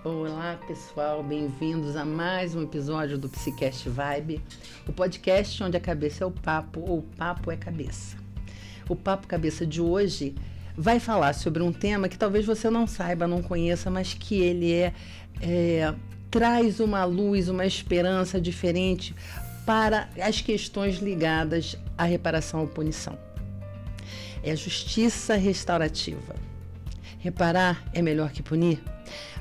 Olá, pessoal, bem-vindos a mais um episódio do Psicast Vibe, o podcast onde a cabeça é o papo ou o papo é cabeça. O Papo Cabeça de hoje vai falar sobre um tema que talvez você não saiba, não conheça, mas que ele traz uma luz, uma esperança diferente para as questões ligadas à reparação ou punição. É a justiça restaurativa. Reparar é melhor que punir?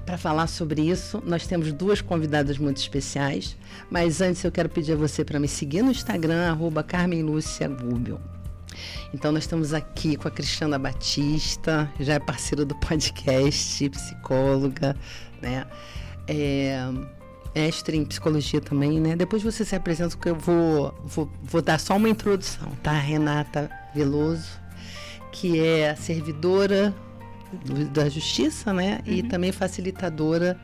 Para falar sobre isso, nós temos duas convidadas muito especiais, mas antes eu quero pedir a você para me seguir no Instagram, @CarmenLúciaGubel. Então nós estamos aqui com a Cristiana Batista, já é parceira do podcast, psicóloga, né? Mestre em psicologia também, né? Depois você se apresenta, que eu vou dar só uma introdução, tá? Renata Veloso, que é servidora da Justiça, né? E também facilitadora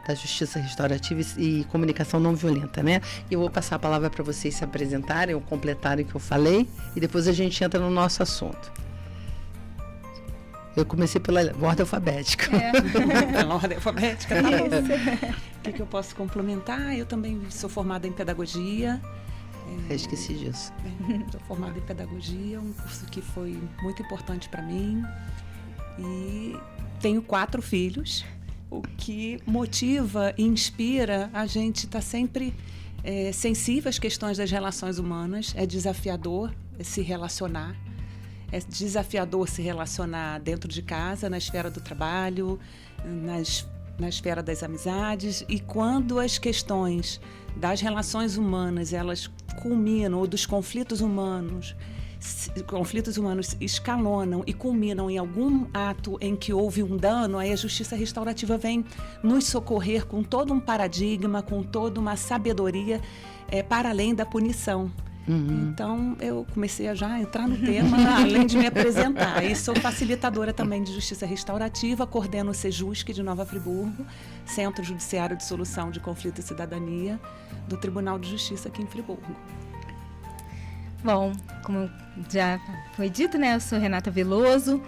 da Justiça Restaurativa e Comunicação Não Violenta, né? Eu vou passar a palavra para vocês se apresentarem ou completarem o que eu falei e depois a gente entra no nosso assunto. Eu comecei pela ordem alfabética. Pela ordem alfabética, tá bom. O que eu posso complementar? Eu também sou formada em pedagogia. Esqueci disso. Sou formada em pedagogia, um curso que foi muito importante para mim. E tenho 4 filhos, o que motiva e inspira a gente estar sempre sensível às questões das relações humanas. É desafiador se relacionar. É desafiador se relacionar dentro de casa, na esfera do trabalho, na esfera das amizades. E quando as questões das relações humanas, elas culminam, ou dos conflitos humanos escalonam e culminam em algum ato em que houve um dano, aí a justiça restaurativa vem nos socorrer com todo um paradigma, com toda uma sabedoria para além da punição. Então, eu comecei a já entrar no tema, além de me apresentar. E sou facilitadora também de justiça restaurativa, coordeno o Sejusc de Nova Friburgo, Centro Judiciário de Solução de Conflito e Cidadania, do Tribunal de Justiça aqui em Friburgo. Bom, como já foi dito, né, eu sou Renata Veloso,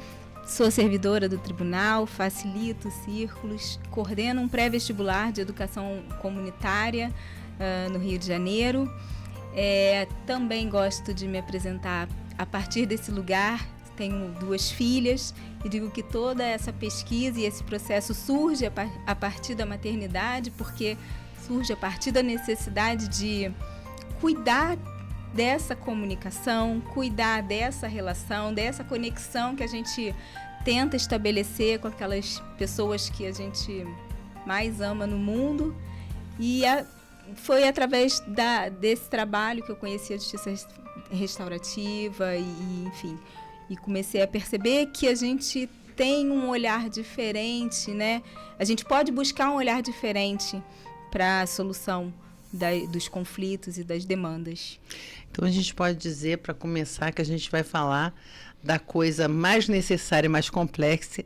sou servidora do tribunal, facilito círculos, coordeno um pré-vestibular de educação comunitária no Rio de Janeiro. Também gosto de me apresentar a partir desse lugar. Tenho 2 filhas e digo que toda essa pesquisa e esse processo surge a partir da maternidade, porque surge a partir da necessidade de cuidar dessa comunicação, cuidar dessa relação, dessa conexão que a gente tenta estabelecer com aquelas pessoas que a gente mais ama no mundo. E foi através desse trabalho que eu conheci a justiça restaurativa e comecei a perceber que a gente tem um olhar diferente, né? A gente pode buscar um olhar diferente para a solução dos conflitos e das demandas. Então a gente pode dizer, para começar, que a gente vai falar da coisa mais necessária e mais complexa,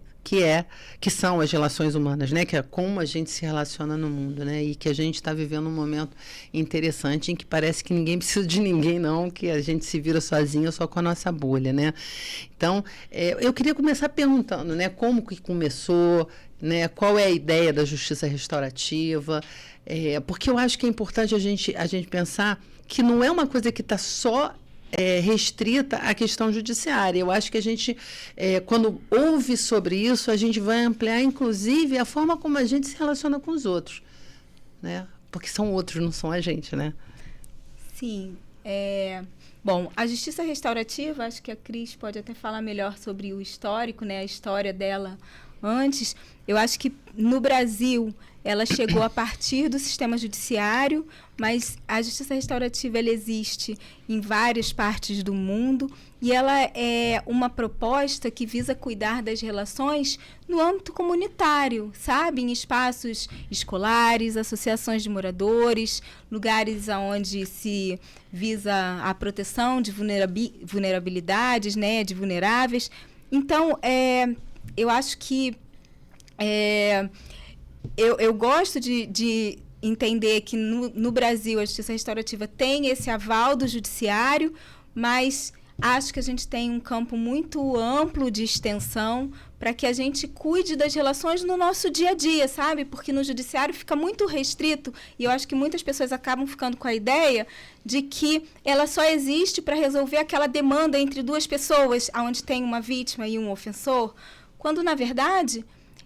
que são as relações humanas, né? Que é como a gente se relaciona no mundo, né? E que a gente está vivendo um momento interessante em que parece que ninguém precisa de ninguém, não, que a gente se vira sozinho só com a nossa bolha, né? Então, eu queria começar perguntando, né? Como que começou, né? Qual é a ideia da justiça restaurativa? Porque eu acho que é importante a gente pensar que não é uma coisa que está só restrita à questão judiciária. Eu acho que a gente, quando ouve sobre isso, a gente vai ampliar, inclusive, a forma como a gente se relaciona com os outros, né? Porque são outros, não são a gente, né? Sim. Bom, a justiça restaurativa, acho que a Cris pode até falar melhor sobre o histórico, né? A história dela antes. Eu acho que no Brasil ela chegou a partir do sistema judiciário, mas a justiça restaurativa ela existe em várias partes do mundo e ela é uma proposta que visa cuidar das relações no âmbito comunitário, sabe? Em espaços escolares, associações de moradores, lugares onde se visa a proteção de vulnerabilidades, né? De vulneráveis. Então, eu acho que eu gosto de entender que no Brasil a justiça restaurativa tem esse aval do judiciário, mas acho que a gente tem um campo muito amplo de extensão para que a gente cuide das relações no nosso dia a dia, sabe? Porque no judiciário fica muito restrito e eu acho que muitas pessoas acabam ficando com a ideia de que ela só existe para resolver aquela demanda entre duas pessoas, onde tem uma vítima e um ofensor, quando, na verdade,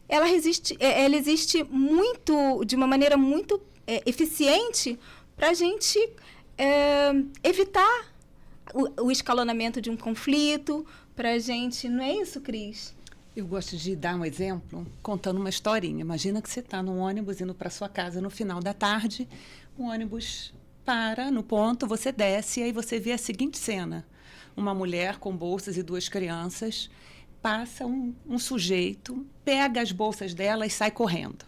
ela existe muito, de uma maneira muito eficiente para a gente evitar o escalonamento de um conflito, para a gente... Não é isso, Cris? Eu gosto de dar um exemplo contando uma historinha. Imagina que você está num ônibus indo para sua casa no final da tarde, o ônibus para no ponto, você desce e aí você vê a seguinte cena. Uma mulher com bolsas e 2 crianças, passa um sujeito, pega as bolsas dela e sai correndo.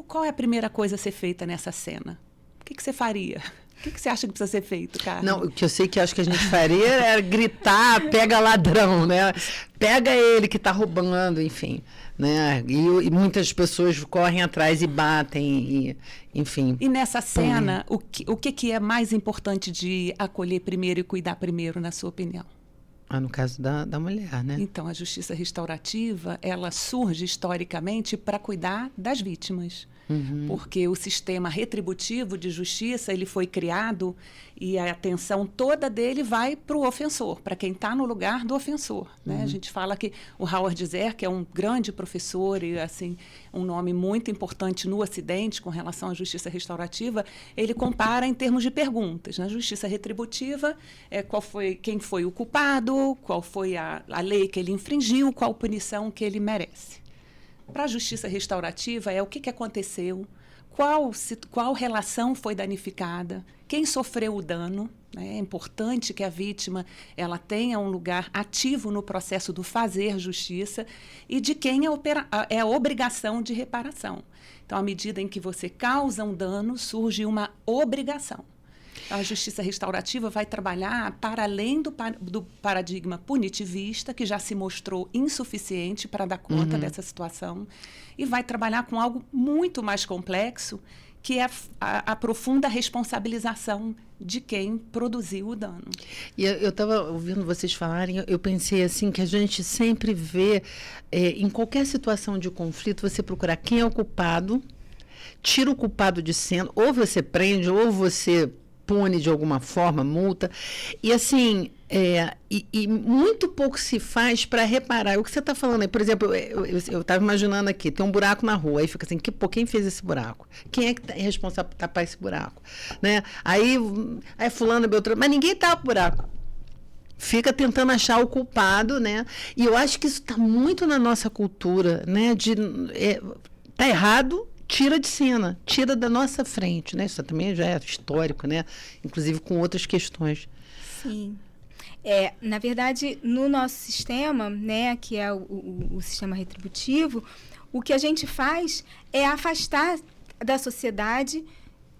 Qual é a primeira coisa a ser feita nessa cena? O que você faria? O que você acha que precisa ser feito, cara? Não, o que eu sei que acho que a gente faria era gritar, pega ladrão, né? Pega ele que está roubando, enfim. Né? E muitas pessoas correm atrás e batem, enfim. E nessa cena, o que é mais importante de acolher primeiro e cuidar primeiro, na sua opinião? No caso da mulher, né? Então, a justiça restaurativa, ela surge historicamente para cuidar das vítimas. Porque o sistema retributivo de justiça, ele foi criado e a atenção toda dele vai para o ofensor, para quem está no lugar do ofensor. Né? A gente fala que o Howard Zehr, que é um grande professor e assim, um nome muito importante no Ocidente com relação à justiça restaurativa, ele compara em termos de perguntas. Na justiça retributiva, quem foi o culpado, qual foi a lei que ele infringiu, qual punição que ele merece. Para a justiça restaurativa é o que aconteceu, qual relação foi danificada, quem sofreu o dano. Né? É importante que a vítima ela tenha um lugar ativo no processo do fazer justiça e de quem é a obrigação de reparação. Então, à medida em que você causa um dano, surge uma obrigação. A justiça restaurativa vai trabalhar para além do paradigma punitivista, que já se mostrou insuficiente para dar conta dessa situação, e vai trabalhar com algo muito mais complexo, que é a profunda responsabilização de quem produziu o dano. E eu estava ouvindo vocês falarem, eu pensei assim, que a gente sempre vê, em qualquer situação de conflito, você procurar quem é o culpado, tira o culpado de cena, ou você prende, ou você pune de alguma forma, multa, e assim, e muito pouco se faz para reparar. O que você está falando aí, por exemplo, eu estava imaginando aqui, tem um buraco na rua, aí fica assim, quem fez esse buraco? Quem é que é responsável por tapar esse buraco? Né? Aí fulano, Beltrano, mas ninguém tapa o buraco. Fica tentando achar o culpado, né? E eu acho que isso está muito na nossa cultura, né? Tá errado, tira de cena, tira da nossa frente, né? Isso também já é histórico, né? Inclusive com outras questões. Sim. Na verdade, no nosso sistema, né, que é o sistema retributivo, o que a gente faz é afastar da sociedade.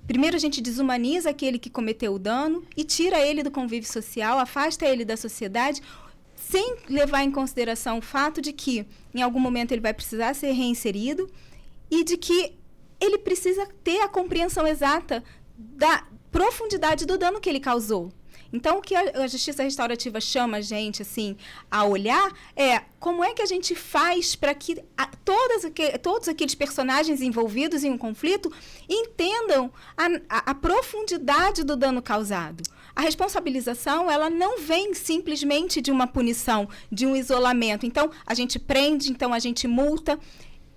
Primeiro, a gente desumaniza aquele que cometeu o dano e tira ele do convívio social, afasta ele da sociedade, sem levar em consideração o fato de que, em algum momento, ele vai precisar ser reinserido e de que ele precisa ter a compreensão exata da profundidade do dano que ele causou. Então, o que a justiça restaurativa chama a gente assim, a olhar é como é que a gente faz para que todos aqueles personagens envolvidos em um conflito entendam a profundidade do dano causado. A responsabilização, ela não vem simplesmente de uma punição, de um isolamento. Então, a gente prende, então a gente multa.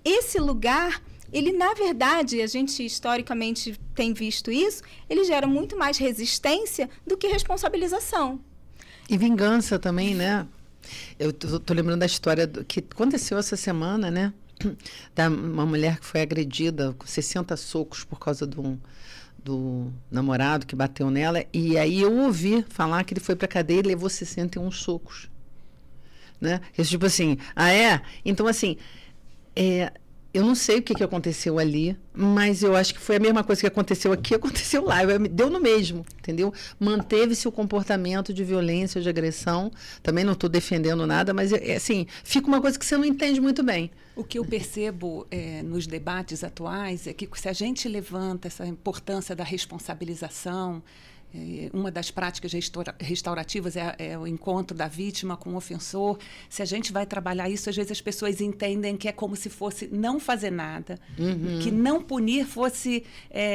Esse lugar, ele, na verdade, a gente historicamente tem visto isso, ele gera muito mais resistência do que responsabilização. E vingança também, né? Eu tô lembrando da história que aconteceu essa semana, né? Da uma mulher que foi agredida com 60 socos por causa do namorado que bateu nela. E aí eu ouvi falar que ele foi pra cadeia e levou 61 socos. Né? Isso tipo assim, Então, assim, eu não sei o que aconteceu ali, mas eu acho que foi a mesma coisa que aconteceu aqui, aconteceu lá. Deu no mesmo, entendeu? Manteve-se o comportamento de violência, de agressão. Também não estou defendendo nada, mas, assim, fica uma coisa que você não entende muito bem. O que eu percebo nos debates atuais é que se a gente levanta essa importância da responsabilização, Uma das práticas restaurativas é o encontro da vítima com o ofensor. Se a gente vai trabalhar isso, às vezes as pessoas entendem que é como se fosse não fazer nada, que não punir fosse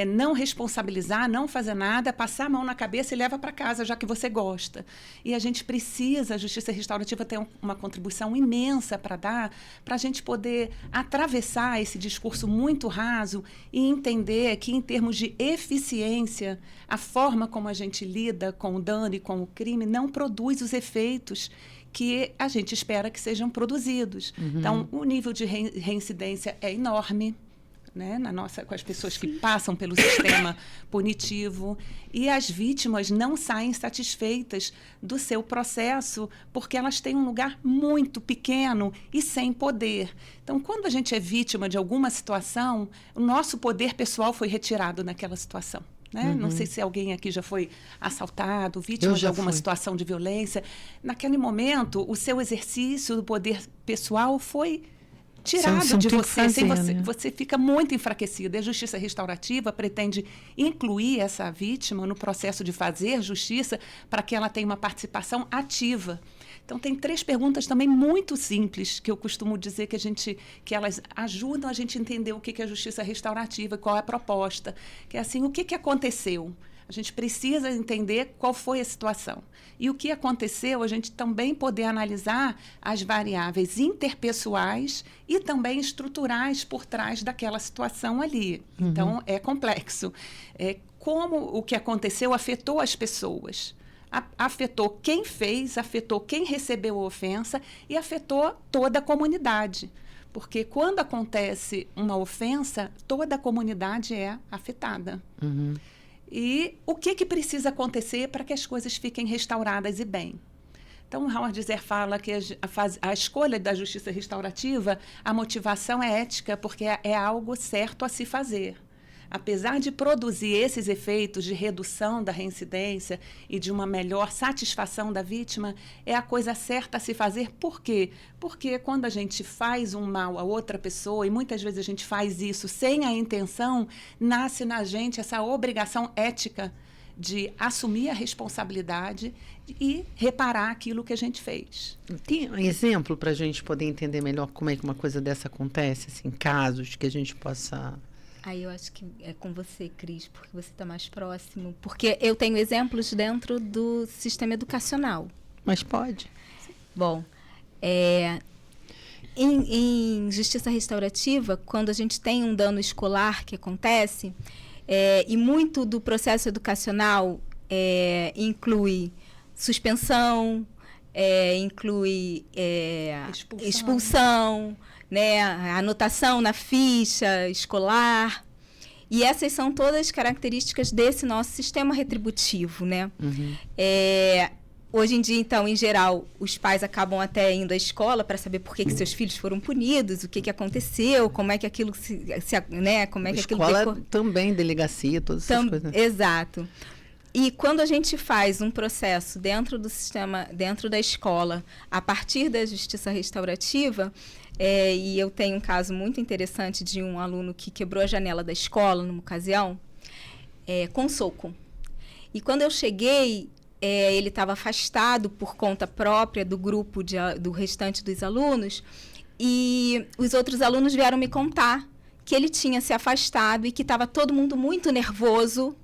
não responsabilizar, não fazer nada, passar a mão na cabeça e leva para casa, já que você gosta. E a gente precisa, a justiça restaurativa tem uma contribuição imensa para dar, para a gente poder atravessar esse discurso muito raso e entender que, em termos de eficiência, a forma como a gente lida com o dano e com o crime não produz os efeitos que a gente espera que sejam produzidos. Então, o nível de reincidência é enorme, né, com as pessoas que passam pelo sistema punitivo, e as vítimas não saem satisfeitas do seu processo porque elas têm um lugar muito pequeno e sem poder. Então, quando a gente é vítima de alguma situação, o nosso poder pessoal foi retirado naquela situação. Né? Não sei se alguém aqui já foi assaltado, vítima de alguma situação de violência. Naquele momento, o seu exercício do poder pessoal foi tirado de você. Você fica muito enfraquecido. E a justiça restaurativa pretende incluir essa vítima no processo de fazer justiça para que ela tenha uma participação ativa. Então, tem 3 perguntas também muito simples que eu costumo dizer que elas ajudam a gente a entender o que é a justiça restaurativa e qual é a proposta. Que é assim, o que aconteceu? A gente precisa entender qual foi a situação. E o que aconteceu, a gente também poder analisar as variáveis interpessoais e também estruturais por trás daquela situação ali. Então, é complexo. Como o que aconteceu afetou as pessoas. Afetou quem fez, afetou quem recebeu a ofensa e afetou toda a comunidade. Porque quando acontece uma ofensa, toda a comunidade é afetada. E o que precisa acontecer para que as coisas fiquem restauradas e bem? Então, Howard Zer fala que a escolha da justiça restaurativa, a motivação é ética, porque é algo certo a se fazer. Apesar de produzir esses efeitos de redução da reincidência e de uma melhor satisfação da vítima, é a coisa certa a se fazer. Por quê? Porque quando a gente faz um mal a outra pessoa, e muitas vezes a gente faz isso sem a intenção, nasce na gente essa obrigação ética de assumir a responsabilidade e reparar aquilo que a gente fez. Tem um exemplo para a gente poder entender melhor como é que uma coisa dessa acontece, assim, casos que a gente possa... Aí eu acho que é com você, Cris, porque você está mais próximo. Porque eu tenho exemplos dentro do sistema educacional. Mas pode. Bom, em justiça restaurativa, quando a gente tem um dano escolar que acontece, e muito do processo educacional inclui suspensão, inclui expulsão, né, anotação na ficha escolar. E essas são todas características desse nosso sistema retributivo, né? Hoje em dia, então, em geral, os pais acabam até indo à escola para saber por que seus filhos foram punidos, o que aconteceu, como é que aquilo né, como é que aquilo escola também, delegacia, todas essas coisas. Exato. E quando a gente faz um processo dentro do sistema, dentro da escola, a partir da justiça restaurativa, e eu tenho um caso muito interessante de um aluno que quebrou a janela da escola numa ocasião, com soco. E quando eu cheguei, ele estava afastado por conta própria do grupo do restante dos alunos, e os outros alunos vieram me contar que ele tinha se afastado e que estava todo mundo muito nervoso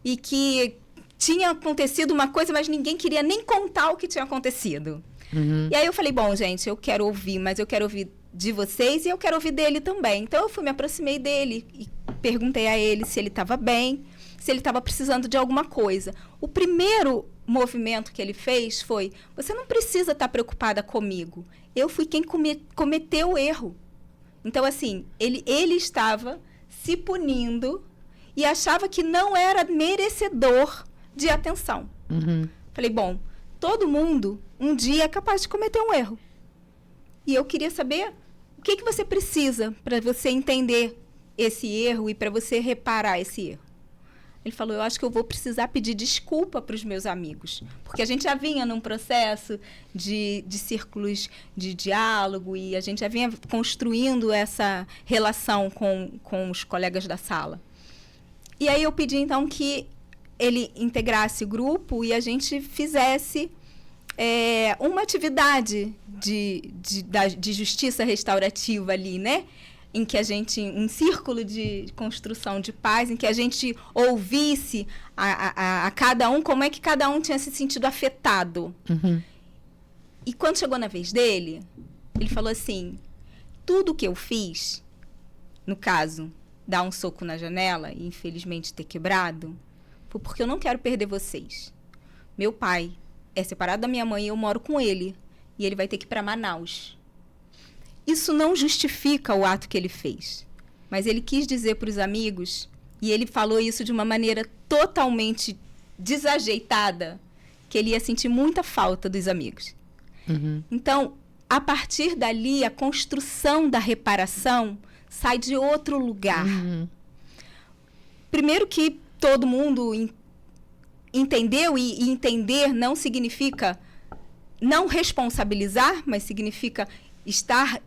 e que tinha acontecido uma coisa, mas ninguém queria nem contar o que tinha acontecido. E aí eu falei, bom, gente, eu quero ouvir, mas eu quero ouvir de vocês e eu quero ouvir dele também. Então eu me aproximei dele e perguntei a ele se ele estava bem, se ele estava precisando de alguma coisa. O primeiro movimento que ele fez foi, você não precisa estar preocupada comigo, eu fui quem cometeu o erro. Então, assim, ele estava se punindo e achava que não era merecedor de atenção. Falei, bom, todo mundo um dia é capaz de cometer um erro. E eu queria saber o que você precisa para você entender esse erro e para você reparar esse erro. Ele falou, eu acho que eu vou precisar pedir desculpa para os meus amigos. Porque a gente já vinha num processo de círculos de diálogo e a gente já vinha construindo essa relação com os colegas da sala. E aí eu pedi, então, que ele integrasse o grupo e a gente fizesse uma atividade de justiça restaurativa ali, né? Em que a gente, um círculo de construção de paz, em que a gente ouvisse a cada um, como é que cada um tinha se sentido afetado. Uhum. E quando chegou na vez dele, ele falou assim, tudo que eu fiz, no caso, dar um soco na janela e infelizmente ter quebrado, foi porque eu não quero perder vocês. Meu pai é separado da minha mãe e eu moro com ele. E ele vai ter que ir para Manaus. Isso não justifica o ato que ele fez. Mas ele quis dizer para os amigos, e ele falou isso de uma maneira totalmente desajeitada, que ele ia sentir muita falta dos amigos. Uhum. Então, a partir dali, a construção da reparação sai de outro lugar. Uhum. Primeiro que todo mundo entendeu, e entender não significa não responsabilizar, mas significa estar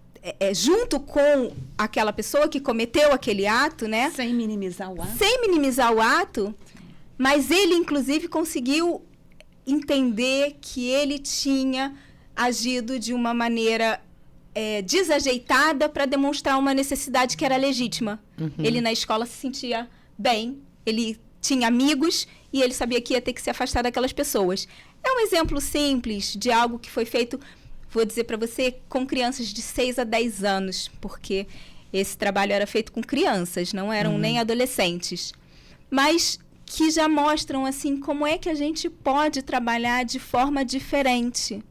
junto com aquela pessoa que cometeu aquele ato, né? Sem minimizar o ato. Sem minimizar o ato, mas ele, inclusive, conseguiu entender que ele tinha agido de uma maneira desajeitada para demonstrar uma necessidade que era legítima. Uhum. Ele, na escola, se sentia bem, ele tinha amigos e ele sabia que ia ter que se afastar daquelas pessoas. É um exemplo simples de algo que foi feito, vou dizer para você, com crianças de 6 a 10 anos, porque esse trabalho era feito com crianças, não eram nem adolescentes. Mas que já mostram, assim, como é que a gente pode trabalhar de forma diferente.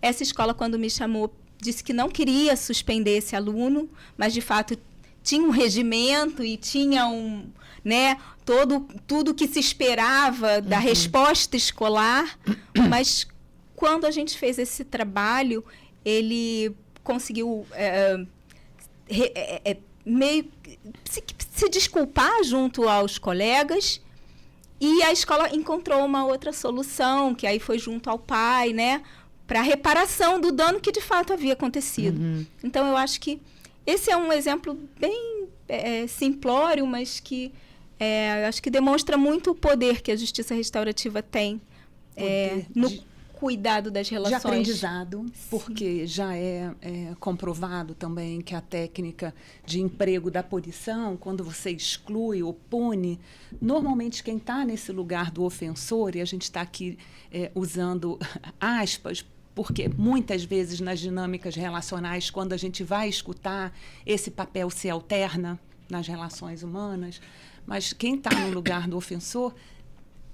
Essa escola, quando me chamou, disse que não queria suspender esse aluno, mas, de fato, tinha um regimento e tinha tudo que se esperava da resposta escolar, mas quando a gente fez esse trabalho, ele conseguiu meio se desculpar junto aos colegas, e a escola encontrou uma outra solução, que aí foi junto ao pai, né, para a reparação do dano que de fato havia acontecido. Uhum. Então, eu acho que esse é um exemplo bem simplório, mas que acho que demonstra muito o poder que a justiça restaurativa tem no cuidado das relações. De aprendizado, porque já é comprovado também que a técnica de emprego da punição, quando você exclui ou pune, normalmente quem está nesse lugar do ofensor, e a gente está aqui usando aspas, porque muitas vezes nas dinâmicas relacionais, quando a gente vai escutar, esse papel se alterna nas relações humanas, mas quem está no lugar do ofensor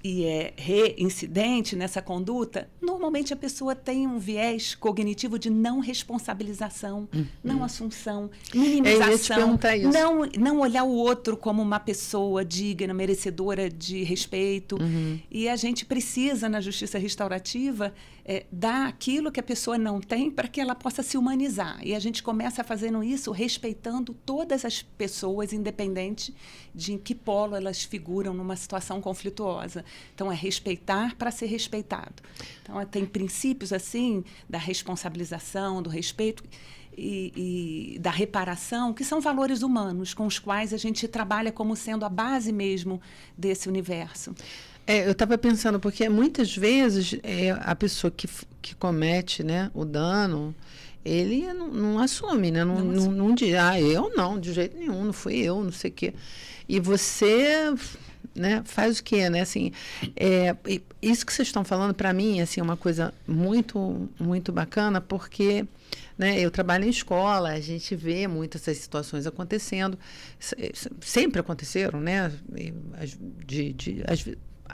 e é reincidente nessa conduta, normalmente a pessoa tem um viés cognitivo de não responsabilização, não assunção, minimização, não olhar o outro como uma pessoa digna, merecedora de respeito. E a gente precisa, na justiça restaurativa, dar aquilo que a pessoa não tem para que ela possa se humanizar. E a gente começa fazendo isso respeitando todas as pessoas, independente de em que polo elas figuram numa situação conflituosa. Então, é respeitar para ser respeitado. Então, tem princípios, assim, da responsabilização, do respeito e da reparação, que são valores humanos com os quais a gente trabalha como sendo a base mesmo desse universo. Eu estava pensando, porque muitas vezes a pessoa que comete, né, o dano, ele não assume, né? Não diz, eu não, de jeito nenhum, não fui eu, não sei o quê. E você, né, faz o quê, né? Assim, isso que vocês estão falando, para mim, assim, é uma coisa muito, muito bacana, porque, né, eu trabalho em escola, a gente vê muitas essas situações acontecendo, sempre aconteceram, né?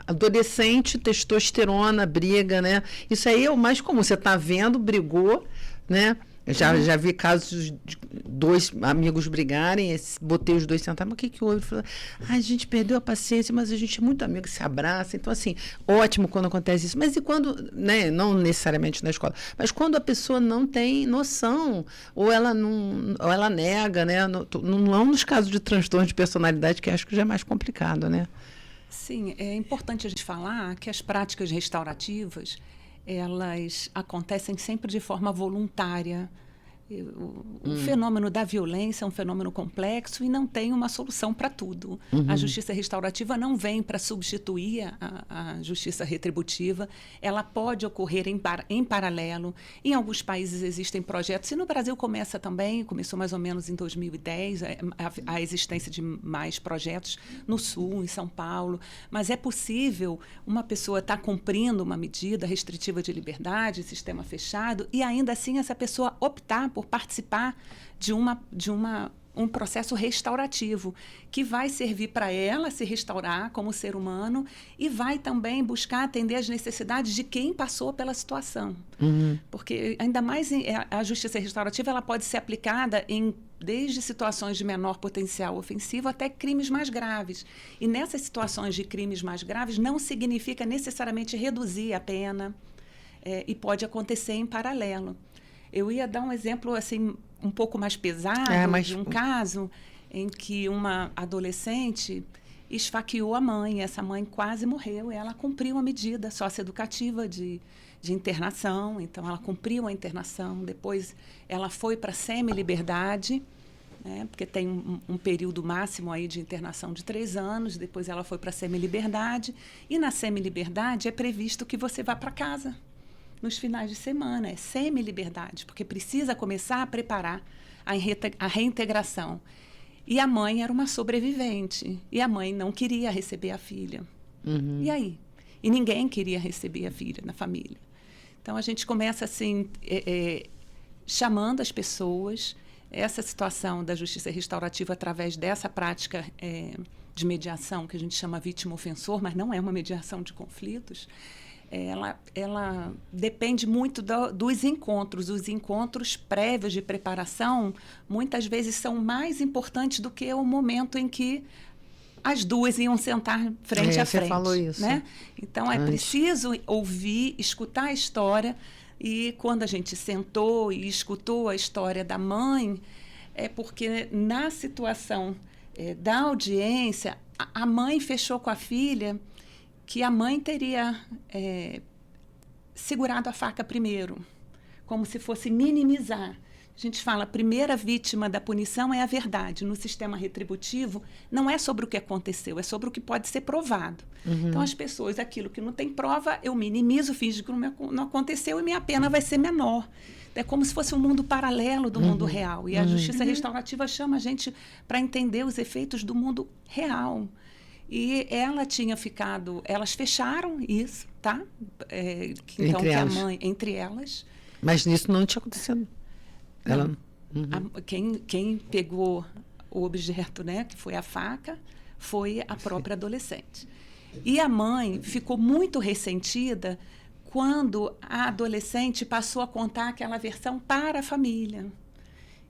Adolescente, testosterona, briga, né? Isso aí é o mais comum. Você está vendo, brigou, né? Eu já vi casos de 2 amigos brigarem, botei os 2 sentados, mas o que houve? Falei, a gente perdeu a paciência, mas a gente é muito amigo, se abraça. Então, assim, ótimo quando acontece isso. Mas e quando, né, não necessariamente na escola, mas quando a pessoa não tem noção, ou ela nega, né? Não nos casos de transtorno de personalidade, que acho que já é mais complicado, né? Sim, é importante a gente falar que as práticas restaurativas, elas acontecem sempre de forma voluntária. O fenômeno da violência é um fenômeno complexo e não tem uma solução para tudo. A justiça restaurativa não vem para substituir a justiça retributiva. Ela pode ocorrer em paralelo. Em alguns países existem projetos, e no Brasil começou mais ou menos em 2010, a existência de mais projetos no Sul, em São Paulo. Mas é possível uma pessoa estar cumprindo uma medida restritiva de liberdade, sistema fechado, e ainda assim essa pessoa optar por participar de um processo restaurativo que vai servir para ela se restaurar como ser humano e vai também buscar atender às necessidades de quem passou pela situação. Porque ainda mais a justiça restaurativa ela pode ser aplicada desde situações de menor potencial ofensivo até crimes mais graves. E nessas situações de crimes mais graves não significa necessariamente reduzir a pena, e pode acontecer em paralelo. Eu ia dar um exemplo assim um pouco mais pesado de um caso em que uma adolescente esfaqueou a mãe. Essa mãe quase morreu e ela cumpriu uma medida socioeducativa de internação. Então, ela cumpriu a internação. Depois, ela foi para semi-liberdade, né, porque tem um período máximo aí de internação de 3 anos. Depois, ela foi para semi-liberdade. E na semi-liberdade é previsto que você vá para casa nos finais de semana, é semi-liberdade, porque precisa começar a preparar a reintegração. E a mãe era uma sobrevivente, e a mãe não queria receber a filha. E aí? E ninguém queria receber a filha na família. Então, a gente começa assim, chamando as pessoas, essa situação da justiça restaurativa através dessa prática de mediação, que a gente chama vítima-ofensor, mas não é uma mediação de conflitos. Ela depende muito dos encontros. Os encontros prévios de preparação, muitas vezes, são mais importantes do que o momento em que as duas iam sentar frente a frente. Você falou isso. Né? Então, é preciso ouvir, escutar a história. E quando a gente sentou e escutou a história da mãe, é porque na situação da audiência, a mãe fechou com a filha que a mãe teria segurado a faca primeiro, como se fosse minimizar. A gente fala, a primeira vítima da punição é a verdade. No sistema retributivo, não é sobre o que aconteceu, é sobre o que pode ser provado. Então, as pessoas, aquilo que não tem prova, eu minimizo, finjo que não aconteceu e minha pena vai ser menor. É como se fosse um mundo paralelo do mundo real. E a justiça restaurativa chama a gente para entender os efeitos do mundo real. E elas fecharam isso, tá? Então, que a mãe, entre elas. Mas isso não tinha acontecido. Ela... Quem pegou o objeto, né, que foi a faca, foi a própria adolescente. E a mãe ficou muito ressentida quando a adolescente passou a contar aquela versão para a família.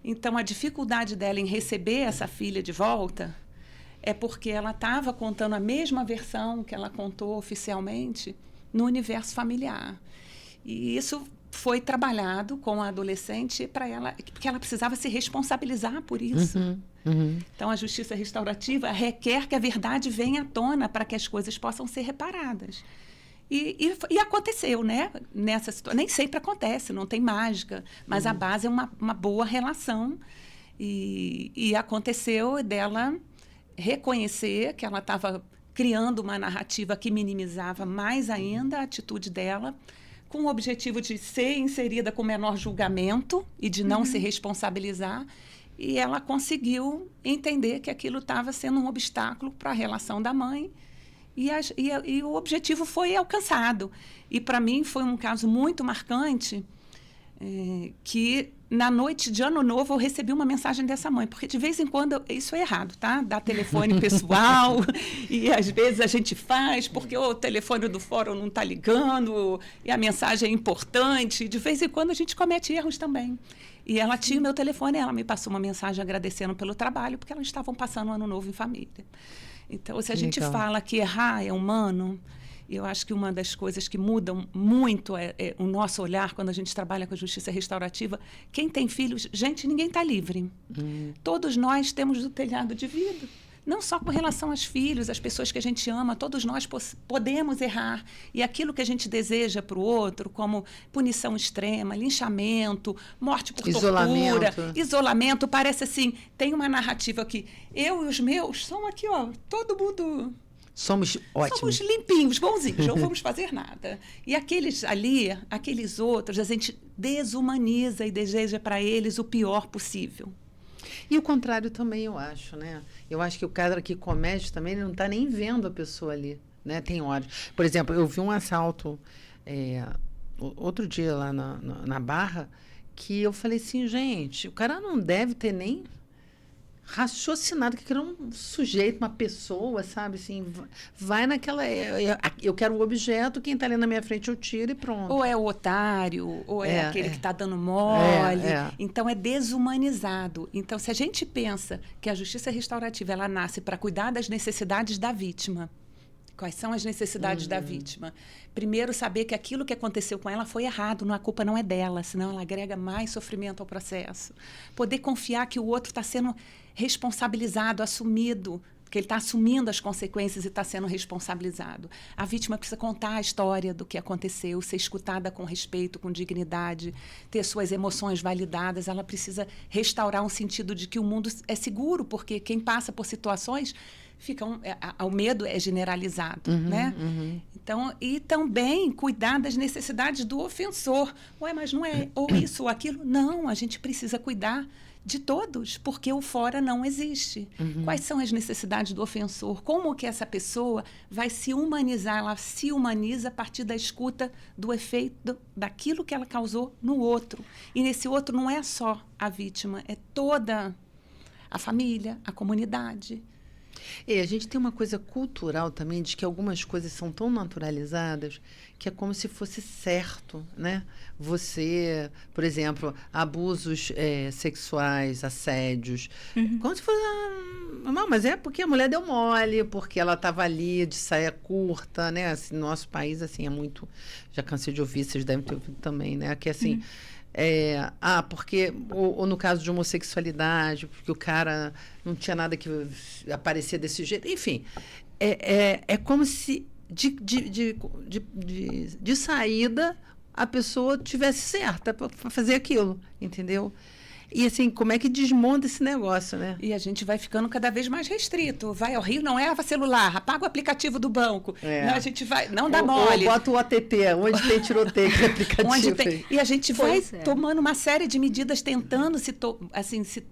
Então, a dificuldade dela em receber essa filha de volta é porque ela estava contando a mesma versão que ela contou oficialmente no universo familiar. E isso foi trabalhado com a adolescente para ela, porque ela precisava se responsabilizar por isso. Então, a justiça restaurativa requer que a verdade venha à tona para que as coisas possam ser reparadas. E aconteceu, né? Nessa situação. Nem sempre acontece, não tem mágica, mas a base é uma boa relação. E aconteceu dela reconhecer que ela estava criando uma narrativa que minimizava mais ainda a atitude dela, com o objetivo de ser inserida com menor julgamento e de não se responsabilizar. E ela conseguiu entender que aquilo estava sendo um obstáculo para a relação da mãe. E o objetivo foi alcançado. E, para mim, foi um caso muito marcante, que, na noite de Ano Novo, eu recebi uma mensagem dessa mãe. Porque, de vez em quando, isso é errado, tá? Dar telefone pessoal, e, às vezes, a gente faz porque o telefone do fórum não está ligando, e a mensagem é importante. De vez em quando, a gente comete erros também. E ela tinha o meu telefone, ela me passou uma mensagem agradecendo pelo trabalho, porque elas estavam passando o Ano Novo em família. Então, se a gente fala que errar é humano, eu acho que uma das coisas que mudam muito é o nosso olhar quando a gente trabalha com a justiça restaurativa. Quem tem filhos, gente, ninguém está livre. Todos nós temos o telhado de vidro. não só com relação aos filhos, às pessoas que a gente ama, todos nós podemos errar. E aquilo que a gente deseja para o outro, como punição extrema, linchamento, morte por tortura, isolamento, parece assim, tem uma narrativa aqui. Eu e os meus somos aqui, ó, todo mundo... Somos ótimos. Somos limpinhos, bonzinhos, não vamos fazer nada. E aqueles ali, aqueles outros, a gente desumaniza e deseja para eles o pior possível. E o contrário também, eu acho, né? Eu acho que o cara que comete também, ele não está nem vendo a pessoa ali, né? Tem horas. Por exemplo, eu vi um assalto outro dia lá na Barra, que eu falei assim, gente, o cara não deve ter nem raciocinado que era um sujeito, uma pessoa, sabe? Assim, vai naquela... Eu quero o objeto, quem está ali na minha frente eu tiro e pronto. Ou é o otário, ou é aquele que está dando mole. Então, é desumanizado. Então, se a gente pensa que a justiça restaurativa ela nasce para cuidar das necessidades da vítima, quais são as necessidades da vítima? Primeiro, saber que aquilo que aconteceu com ela foi errado, a culpa não é dela, senão ela agrega mais sofrimento ao processo. Poder confiar que o outro está sendo responsabilizado, assumido, que ele está assumindo as consequências e está sendo responsabilizado. A vítima precisa contar a história do que aconteceu, ser escutada com respeito, com dignidade, ter suas emoções validadas. Ela precisa restaurar um sentido de que o mundo é seguro, porque quem passa por situações... o medo é generalizado, né? Então, e também cuidar das necessidades do ofensor. Ué, mas não é ou isso ou aquilo? Não, a gente precisa cuidar de todos, porque o fora não existe. Quais são as necessidades do ofensor? Como que essa pessoa vai se humanizar? Ela se humaniza a partir da escuta do efeito daquilo que ela causou no outro. E nesse outro não é só a vítima, é toda a família, a comunidade. E a gente tem uma coisa cultural também de que algumas coisas são tão naturalizadas que é como se fosse certo, né? Você, por exemplo, abusos sexuais, assédios, como se fosse... não, mas é porque a mulher deu mole, porque ela estava ali de saia curta, né? Assim, no nosso país, assim, é muito... Já cansei de ouvir, vocês devem ter ouvido também, né? Que assim... porque, ou no caso de homossexualidade, porque o cara não tinha nada que aparecia desse jeito. Enfim, é como se de saída a pessoa tivesse certa para fazer aquilo, entendeu? E assim, como é que desmonta esse negócio, né? E a gente vai ficando cada vez mais restrito. Vai ao Rio, não é celular, apaga o aplicativo do banco. Não, a gente vai, não dá mole. Ou bota o OTT, onde tem tiroteio, que aplicativo. E a gente vai tomando uma série de medidas, tentando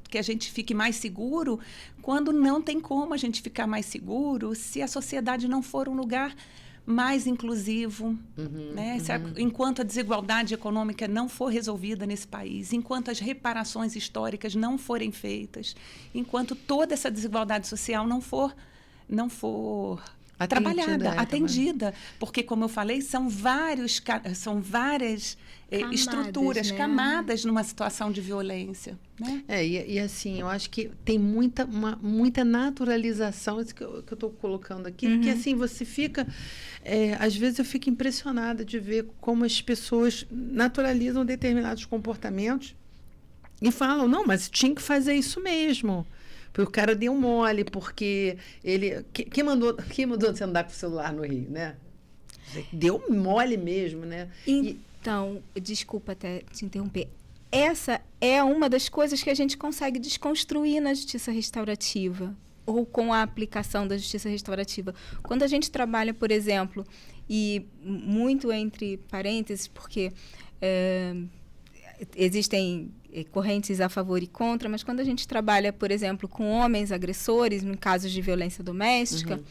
que a gente fique mais seguro, quando não tem como a gente ficar mais seguro se a sociedade não for um lugar mais inclusivo, né? Enquanto a desigualdade econômica não for resolvida nesse país, enquanto as reparações históricas não forem feitas, enquanto toda essa desigualdade social não for trabalhada, atendida, porque, como eu falei, são várias camadas, estruturas, né? Camadas numa situação de violência, né? E assim, eu acho que tem muita naturalização, isso que eu estou colocando aqui, que assim, você fica... às vezes eu fico impressionada de ver como as pessoas naturalizam determinados comportamentos e falam, não, mas tinha que fazer isso mesmo. Porque o cara deu mole, porque ele... Quem mandou você andar com o celular no Rio, né? Deu mole mesmo, né? Então, desculpa até te interromper. Essa é uma das coisas que a gente consegue desconstruir na justiça restaurativa, ou com a aplicação da justiça restaurativa. Quando a gente trabalha, por exemplo, e muito entre parênteses, porque existem correntes a favor e contra, mas quando a gente trabalha, por exemplo, com homens agressores, em casos de violência doméstica,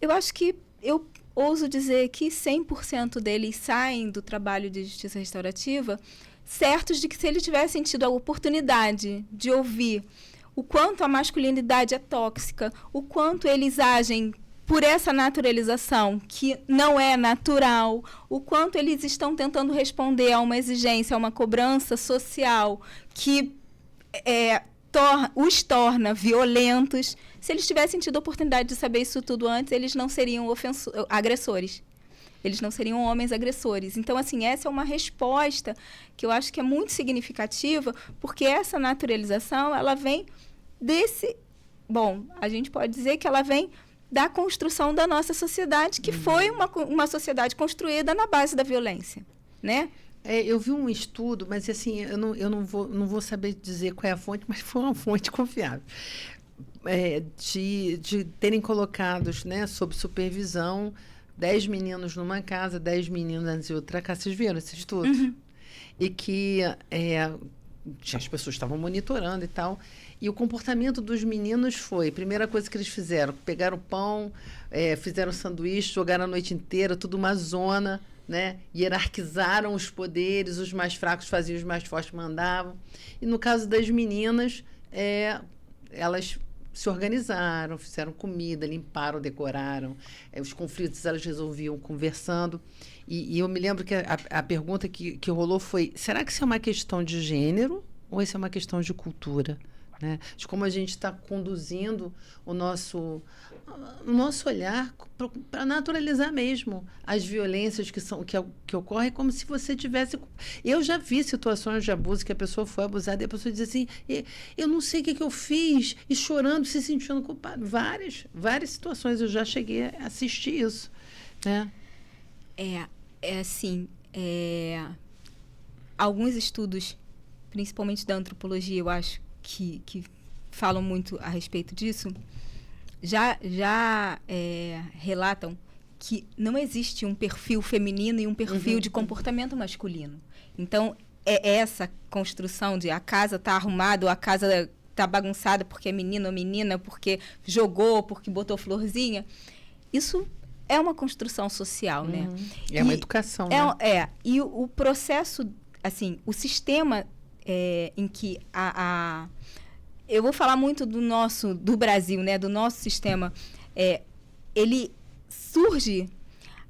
eu acho que eu ouso dizer que 100% deles saem do trabalho de justiça restaurativa certos de que, se eles tivessem tido a oportunidade de ouvir o quanto a masculinidade é tóxica, o quanto eles agem por essa naturalização que não é natural, o quanto eles estão tentando responder a uma exigência, a uma cobrança social que os torna violentos. Se eles tivessem tido a oportunidade de saber isso tudo antes, eles não seriam agressores. Eles não seriam homens agressores. Então, assim, essa é uma resposta que eu acho que é muito significativa, porque essa naturalização, ela vem bom, a gente pode dizer que ela vem da construção da nossa sociedade, que foi uma sociedade construída na base da violência, né? Eu vi um estudo, mas assim, eu não vou saber dizer qual é a fonte, mas foi uma fonte confiável. De terem colocados, né, sob supervisão 10 meninos numa casa, 10 meninas em outra casa. Vocês viram esse estudo? Uhum. E que as pessoas estavam monitorando e tal. E o comportamento dos meninos foi... Primeira coisa que eles fizeram, pegaram o pão, fizeram sanduíche, jogaram a noite inteira, tudo uma zona, né? Hierarquizaram os poderes, os mais fracos faziam, os mais fortes mandavam. E no caso das meninas, elas se organizaram, fizeram comida, limparam, decoraram. Os conflitos elas resolviam conversando. E eu me lembro que a pergunta que rolou foi: será que isso é uma questão de gênero ou isso é uma questão de cultura? Né? De como a gente está conduzindo o nosso olhar para naturalizar mesmo as violências que ocorrem, como se você tivesse... Eu já vi situações de abuso que a pessoa foi abusada e a pessoa diz assim: eu não sei o que eu fiz, e chorando, se sentindo culpada. Várias situações, eu já cheguei a assistir isso. Né? Assim, alguns estudos, principalmente da antropologia, eu acho, que falam muito a respeito disso, já relatam que não existe um perfil feminino e um perfil de comportamento masculino. Então, essa construção de a casa está arrumada ou a casa está bagunçada porque é menino ou menina, porque jogou, porque botou florzinha, isso é uma construção social, né? É uma educação, né? E o processo, assim, o sistema em que eu vou falar muito do Brasil, né? Do nosso sistema. Ele surge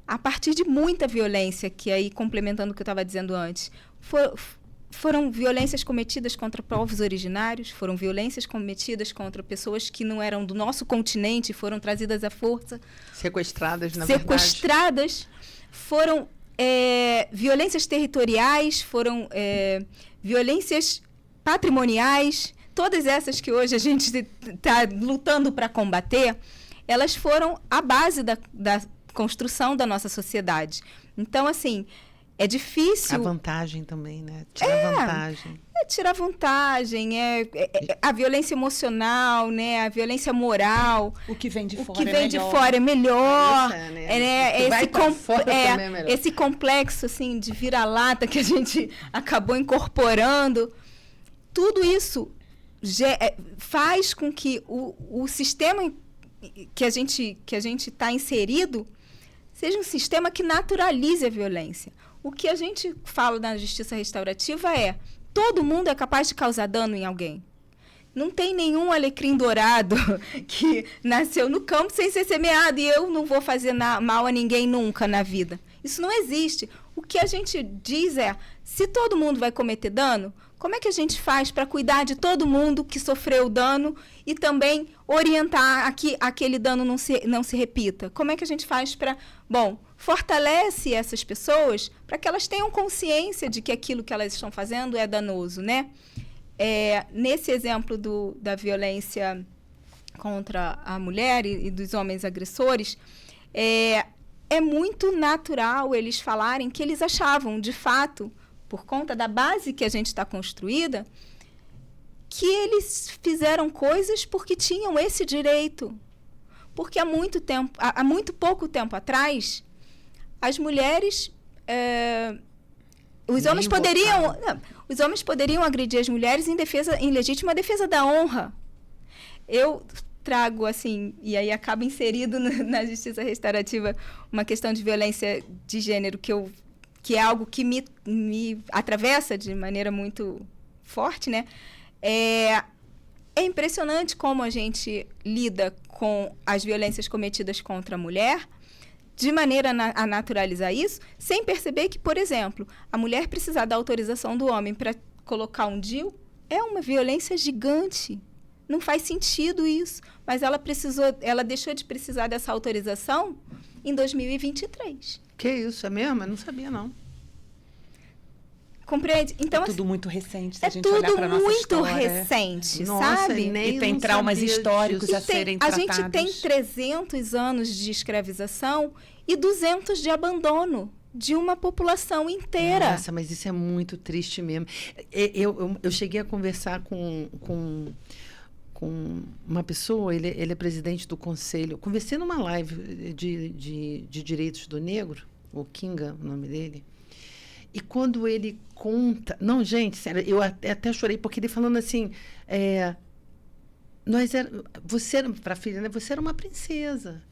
a partir de muita violência, que aí, complementando o que eu estava dizendo antes, foram violências cometidas contra povos originários, foram violências cometidas contra pessoas que não eram do nosso continente, foram trazidas à força. Sequestradas, na verdade. Sequestradas, foram violências territoriais, foram violências patrimoniais, todas essas que hoje a gente está lutando para combater, elas foram a base da construção da nossa sociedade. Então, assim, é difícil... A vantagem também, né? Tirar vantagem. Tirar vantagem, a violência emocional, né? A violência moral. O que vem de fora é melhor. O que vem de fora é melhor. Esse complexo, assim, de vira-lata que a gente acabou incorporando. Tudo isso faz com que o sistema que a gente está inserido seja um sistema que naturalize a violência. O que a gente fala na justiça restaurativa todo mundo é capaz de causar dano em alguém. Não tem nenhum alecrim dourado que nasceu no campo sem ser semeado e eu não vou fazer mal a ninguém nunca na vida. Isso não existe. O que a gente diz se todo mundo vai cometer dano, como é que a gente faz para cuidar de todo mundo que sofreu dano e também orientar que aquele dano não se repita? Como é que a gente faz para... fortalece essas pessoas para que elas tenham consciência de que aquilo que elas estão fazendo é danoso, né? Nesse exemplo da violência contra a mulher e dos homens agressores, é muito natural eles falarem que eles achavam, de fato, por conta da base que a gente está construída, que eles fizeram coisas porque tinham esse direito. Porque há muito pouco tempo atrás, as mulheres... Os homens poderiam agredir as mulheres em legítima defesa da honra. Eu trago, assim, e aí acaba inserido na justiça restaurativa uma questão de violência de gênero que é algo que me atravessa de maneira muito forte, né? É impressionante como a gente lida com as violências cometidas contra a mulher de maneira a naturalizar isso, sem perceber que, por exemplo, a mulher precisar da autorização do homem para colocar um DIU é uma violência gigante. Não faz sentido isso. Mas ela deixou de precisar dessa autorização em 2023. Que isso, é mesmo? Eu não sabia, não. Compreende? Então, é tudo muito recente, se é a gente olhar para nossa tudo história. muito recente, Nossa, sabe? nem E tem não traumas sabia históricos disso. a serem A tratados. gente tem 300 anos de escravização e 200 de abandono de uma população inteira. Nossa, mas isso é muito triste mesmo. Eu cheguei a conversar com uma pessoa, ele é presidente do conselho. Conversei numa live de direitos do negro, o Kinga, o nome dele. E quando ele conta... Não, gente, sério, eu até chorei, porque ele falando assim... Você era, para a filha, né? Você era uma princesa.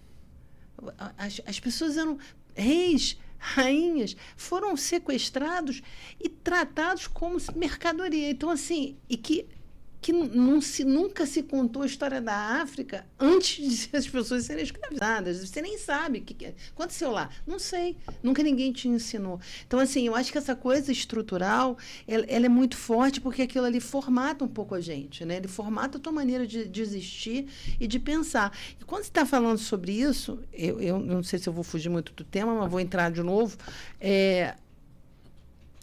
As pessoas eram reis, rainhas, foram sequestrados e tratados como mercadoria. Então, assim, e que nunca se contou a história da África antes de as pessoas serem escravizadas. Você nem sabe o que aconteceu lá. Não sei. Nunca ninguém te ensinou. Então, assim, eu acho que essa coisa estrutural, ela é muito forte, porque aquilo ali formata um pouco a gente, né? Ele formata a tua maneira de existir e de pensar. E quando você está falando sobre isso, eu não sei se eu vou fugir muito do tema, mas vou entrar de novo.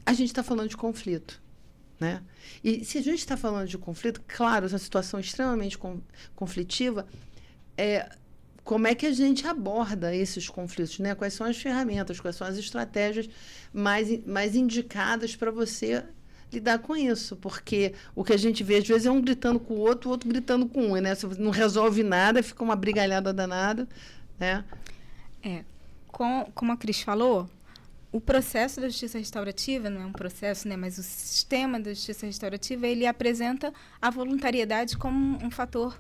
A gente está falando de conflito. Né? E se a gente está falando de conflito, claro, essa situação extremamente conflitiva, como é que a gente aborda esses conflitos? Né? Quais são as ferramentas, quais são as estratégias mais indicadas para você lidar com isso? Porque o que a gente vê, às vezes, é um gritando com o outro gritando com um. Né? Se não resolve nada, fica uma brigalhada danada. Né? Como a Cris falou, o processo da justiça restaurativa, não é um processo, né, mas o sistema da justiça restaurativa, ele apresenta a voluntariedade como um fator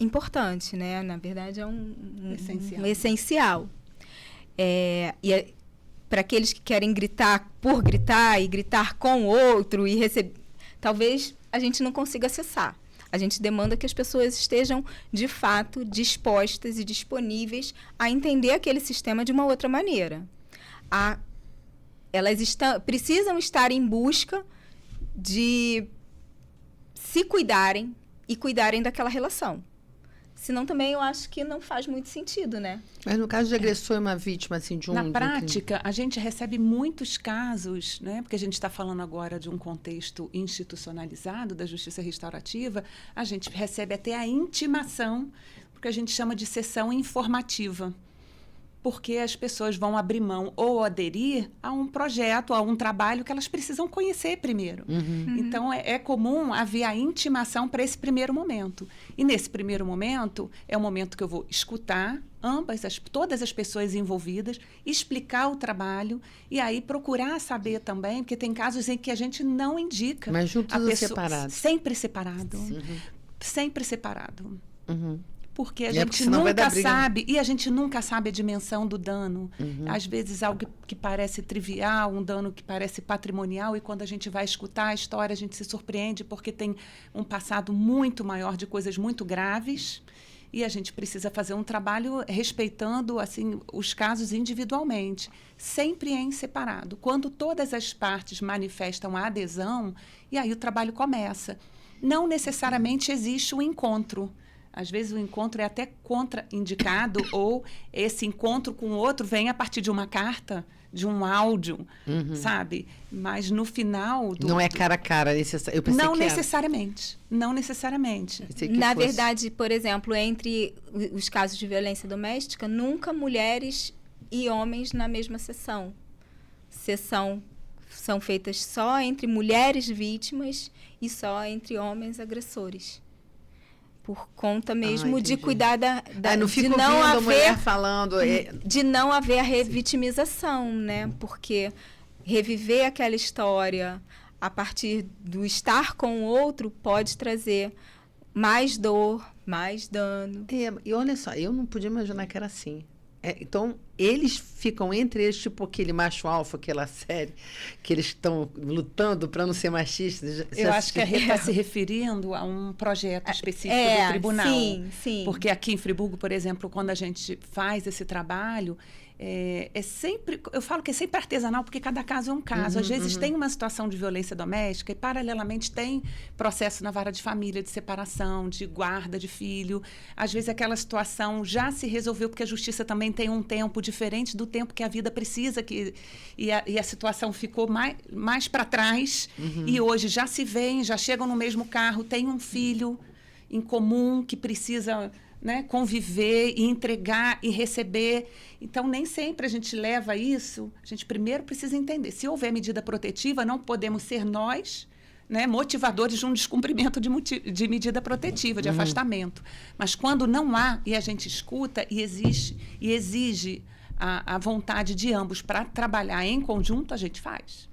importante, né? Na verdade, é um essencial. Para aqueles que querem gritar por gritar e gritar com o outro e receber, talvez a gente não consiga acessar. A gente demanda que as pessoas estejam, de fato, dispostas e disponíveis a entender aquele sistema de uma outra maneira. Elas precisam estar em busca de se cuidarem e cuidarem daquela relação. Senão também eu acho que não faz muito sentido, né? Mas no caso de agressor, é uma vítima assim, de um... Na prática, a gente recebe muitos casos, né? Porque a gente está falando agora de um contexto institucionalizado da justiça restaurativa, a gente recebe até a intimação, porque a gente chama de sessão informativa. Porque as pessoas vão abrir mão ou aderir a um projeto, a um trabalho que elas precisam conhecer primeiro. Então, é comum haver a intimação para esse primeiro momento. E nesse primeiro momento, é o momento que eu vou escutar todas as pessoas envolvidas, explicar o trabalho e aí procurar saber também, porque tem casos em que a gente não indica. Mas juntos ou separados? Sempre separado. Sempre separado. Porque a E gente nunca sabe, e a gente nunca sabe a dimensão do dano. Às vezes algo que parece trivial, um dano que parece patrimonial, e quando a gente vai escutar a história, a gente se surpreende porque tem um passado muito maior de coisas muito graves, e a gente precisa fazer um trabalho respeitando assim, os casos individualmente, sempre em separado. Quando todas as partes manifestam a adesão, e aí o trabalho começa. Não necessariamente existe um encontro. Às vezes o encontro é até contraindicado ou esse encontro com o outro vem a partir de uma carta, de um áudio, sabe? Mas no final... Não é cara a cara, eu pensei não que necessariamente. Não necessariamente. Na verdade, por exemplo, entre os casos de violência doméstica, nunca mulheres e homens na mesma sessão. São feitas só entre mulheres vítimas e só entre homens agressores. Por conta mesmo de cuidar não fico de não ouvindo haver a mulher falando de não haver a revitimização, né? Porque reviver aquela história a partir do estar com o outro pode trazer mais dor, mais dano. E olha só, eu não podia imaginar que era assim. Então, eles ficam entre eles, tipo aquele macho alfa, aquela série, que eles estão lutando para não ser machistas. Eu acho que a Rê está se referindo a um projeto específico do tribunal. Sim. Porque aqui em Friburgo, por exemplo, quando a gente faz esse trabalho, sempre, eu falo que é sempre artesanal, porque cada caso é um caso. Às vezes tem uma situação de violência doméstica e, paralelamente, tem processo na vara de família, de separação, de guarda de filho. Às vezes aquela situação já se resolveu, porque a justiça também tem um tempo diferente do tempo que a vida precisa, e a situação ficou mais para trás, e hoje já se veem, já chegam no mesmo carro, tem um filho em comum que precisa... né, conviver e entregar e receber. Então, nem sempre a gente leva isso. A gente primeiro precisa entender. Se houver medida protetiva, não podemos ser nós, né, motivadores de um descumprimento de medida protetiva, de afastamento. Mas quando não há, e a gente escuta e exige a vontade de ambos para trabalhar em conjunto, a gente faz.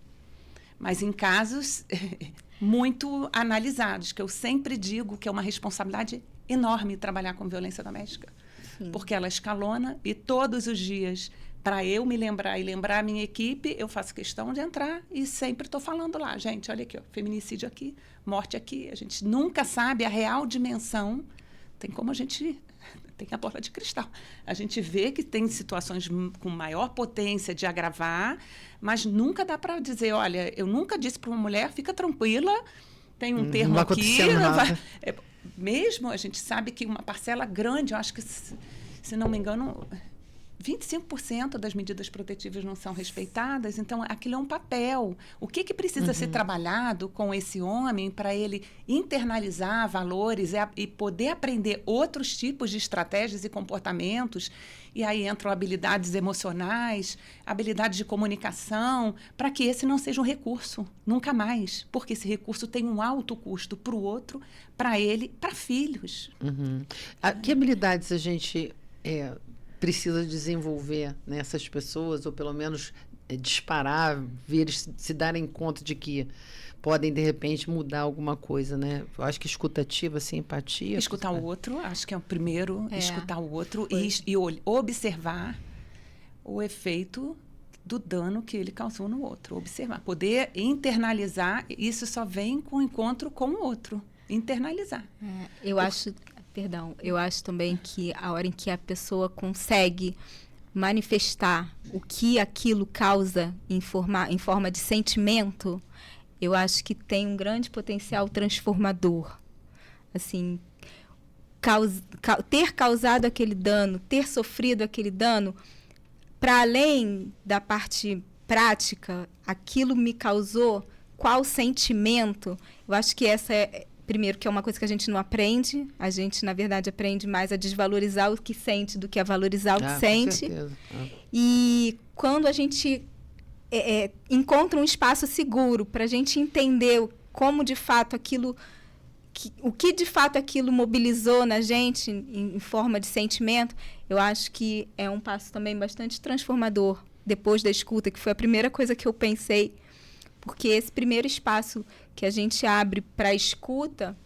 Mas em casos muito analisados, que eu sempre digo que é uma responsabilidade enorme trabalhar com violência doméstica. Sim. Porque ela escalona e todos os dias, para eu me lembrar e lembrar a minha equipe, eu faço questão de entrar e sempre estou falando lá, gente, olha aqui, ó, feminicídio aqui, morte aqui. A gente nunca sabe a real dimensão. Tem como a gente... tem a bola de cristal. A gente vê que tem situações com maior potência de agravar, mas nunca dá para dizer, olha, eu nunca disse para uma mulher, fica tranquila, tem um termo aqui... Mesmo a gente sabe que uma parcela grande, eu acho que, se não me engano, 25% das medidas protetivas não são respeitadas. Então, aquilo é um papel. O que precisa ser trabalhado com esse homem para ele internalizar valores e poder aprender outros tipos de estratégias e comportamentos? E aí entram habilidades emocionais, habilidades de comunicação, para que esse não seja um recurso, nunca mais. Porque esse recurso tem um alto custo para o outro, para ele, para filhos. Que habilidades a gente precisa desenvolver nessas pessoas, ou pelo menos disparar, se darem conta de que podem, de repente, mudar alguma coisa, né? Eu acho que escutativa, assim, empatia... Escutar o outro, acho que é o primeiro, escutar o outro e observar o efeito do dano que ele causou no outro. Observar, poder internalizar, isso só vem com o encontro com o outro. Internalizar. Eu acho também que a hora em que a pessoa consegue manifestar o que aquilo causa em forma de sentimento, eu acho que tem um grande potencial transformador. Assim, ter causado aquele dano, ter sofrido aquele dano, para além da parte prática, aquilo me causou qual sentimento? Eu acho que essa primeiro, que é uma coisa que a gente não aprende. A gente, na verdade, aprende mais a desvalorizar o que sente do que a valorizar o que sente. Com certeza. E quando a gente encontra um espaço seguro para a gente entender como, de fato, o que de fato aquilo mobilizou na gente em forma de sentimento, eu acho que é um passo também bastante transformador depois da escuta, que foi a primeira coisa que eu pensei, porque esse primeiro espaço que a gente abre para a escuta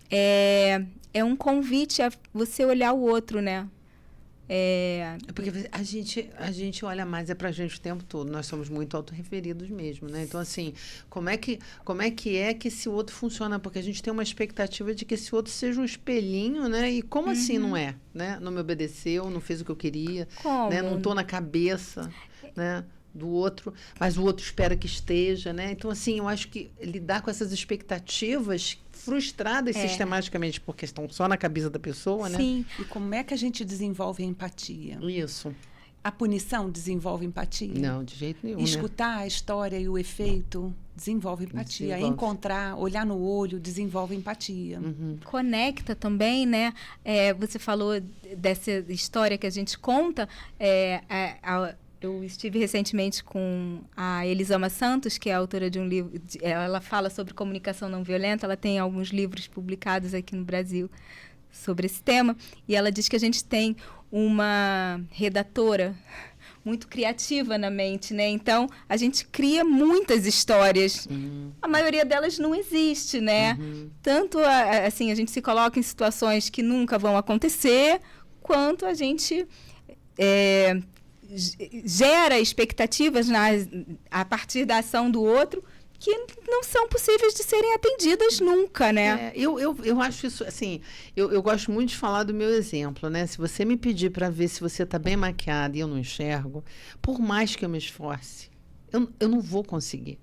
é um convite a você olhar o outro, né? Porque a gente olha mais para a gente o tempo todo. Nós somos muito autorreferidos mesmo, né? Então, assim, como é que esse outro funciona? Porque a gente tem uma expectativa de que esse outro seja um espelhinho, né? E como assim não é? Né? Não me obedeceu, não fez o que eu queria, né? Não estou na cabeça, né, do outro, mas o outro espera que esteja, né? Então, assim, eu acho que lidar com essas expectativas frustradas sistematicamente, porque estão só na cabeça da pessoa, né? Sim. E como é que a gente desenvolve a empatia? Isso. A punição desenvolve empatia? Não, de jeito nenhum. Escutar a história e o efeito desenvolve empatia. Encontrar, olhar no olho, desenvolve empatia. Conecta também, né? Você falou dessa história que a gente conta. Eu estive recentemente com a Elisama Santos, que é autora de um livro. Ela fala sobre comunicação não violenta. Ela tem alguns livros publicados aqui no Brasil sobre esse tema. E ela diz que a gente tem uma redatora muito criativa na mente, né? Então, a gente cria muitas histórias. A maioria delas não existe, né? Tanto, assim, a gente se coloca em situações que nunca vão acontecer, quanto a gente gera expectativas a partir da ação do outro que não são possíveis de serem atendidas nunca, né? Eu acho isso, assim, eu gosto muito de falar do meu exemplo, né? Se você me pedir para ver se você está bem maquiada e eu não enxergo, por mais que eu me esforce, eu não vou conseguir.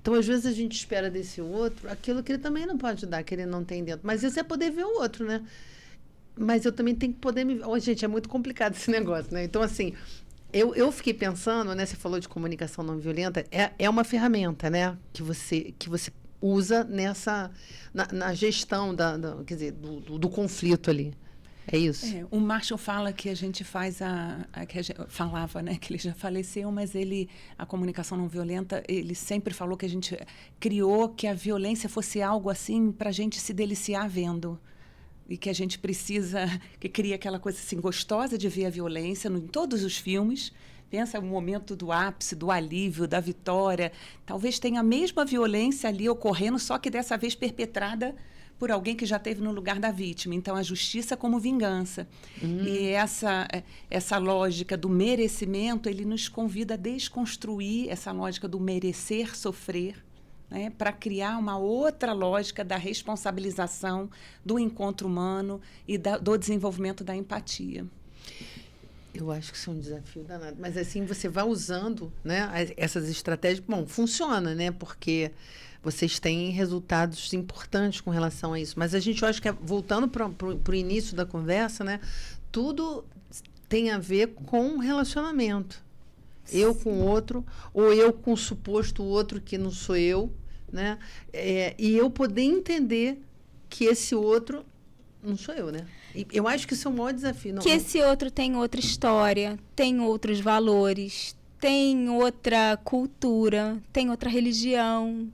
Então, às vezes, a gente espera desse outro aquilo que ele também não pode dar, que ele não tem dentro. Mas isso é poder ver o outro, né? Mas eu também tenho que poder me... Oh, gente, é muito complicado esse negócio, né? Então, assim, eu fiquei pensando, né? Você falou de comunicação não violenta, é uma ferramenta, né? Que você usa na gestão quer dizer, do conflito ali. É isso? O Marshall fala que a gente faz falava, né, que ele já faleceu, mas a comunicação não violenta, ele sempre falou que a gente criou que a violência fosse algo assim para a gente se deliciar vendo. E que a gente que cria aquela coisa assim gostosa de ver a violência em todos os filmes. Pensa o momento do ápice, do alívio, da vitória. Talvez tenha a mesma violência ali ocorrendo, só que dessa vez perpetrada por alguém que já esteve no lugar da vítima. Então, a justiça como vingança. E essa lógica do merecimento, ele nos convida a desconstruir essa lógica do merecer sofrer, né, para criar uma outra lógica da responsabilização do encontro humano e do desenvolvimento da empatia. Eu acho que isso é um desafio danado. Mas, assim, você vai usando, né, essas estratégias. Bom, funciona, né? Porque vocês têm resultados importantes com relação a isso. Mas a gente, eu acho que, voltando para o início da conversa, né, tudo tem a ver com relacionamento. Eu com o outro, ou eu com o suposto outro que não sou eu, né? E eu poder entender que esse outro não sou eu, né? E eu acho que isso é um maior desafio. Esse outro tem outra história, tem outros valores, tem outra cultura, tem outra religião.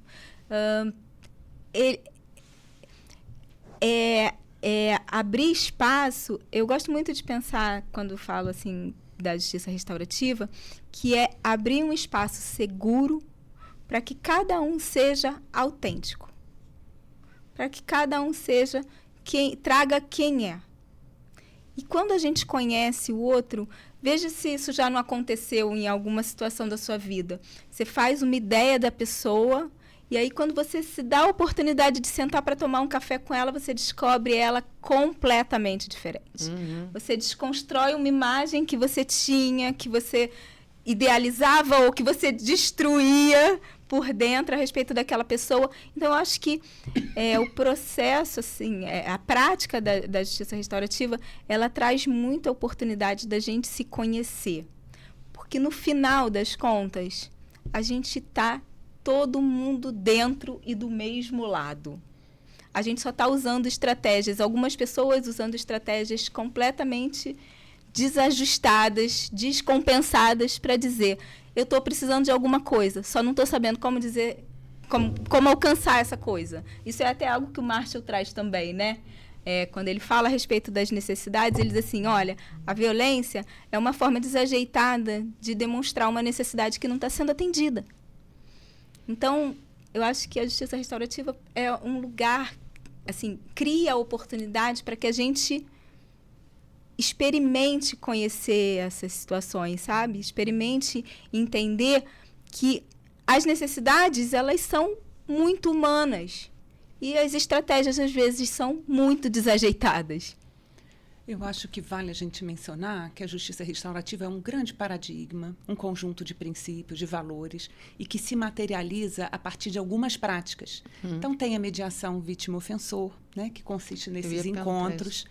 Abrir espaço. Eu gosto muito de pensar, quando falo assim da justiça restaurativa, que é abrir um espaço seguro para que cada um seja autêntico, para que cada um seja traga quem é. E quando a gente conhece o outro, veja se isso já não aconteceu em alguma situação da sua vida. Você faz uma ideia da pessoa, e aí quando você se dá a oportunidade de sentar para tomar um café com ela, você descobre ela completamente diferente. Você desconstrói uma imagem que você tinha, que você idealizava ou que você destruía por dentro a respeito daquela pessoa. Então, eu acho que o processo, assim, a prática da justiça restaurativa, ela traz muita oportunidade da gente se conhecer. Porque, no final das contas, a gente está todo mundo dentro e do mesmo lado. A gente só está usando estratégias, algumas pessoas usando estratégias completamente desajustadas, descompensadas para dizer: eu estou precisando de alguma coisa, só não estou sabendo como dizer, como alcançar essa coisa. Isso é até algo que o Marshall traz também, né? Quando ele fala a respeito das necessidades, ele diz assim: olha, a violência é uma forma desajeitada de demonstrar uma necessidade que não está sendo atendida. Então, eu acho que a justiça restaurativa é um lugar, assim, cria a oportunidade para que a gente experimente conhecer essas situações, sabe? Experimente entender que as necessidades, elas são muito humanas e as estratégias, às vezes, são muito desajeitadas. Eu acho que vale a gente mencionar que a justiça restaurativa é um grande paradigma, um conjunto de princípios, de valores, e que se materializa a partir de algumas práticas. Então, tem a mediação vítima-ofensor, né, que consiste nesses encontros.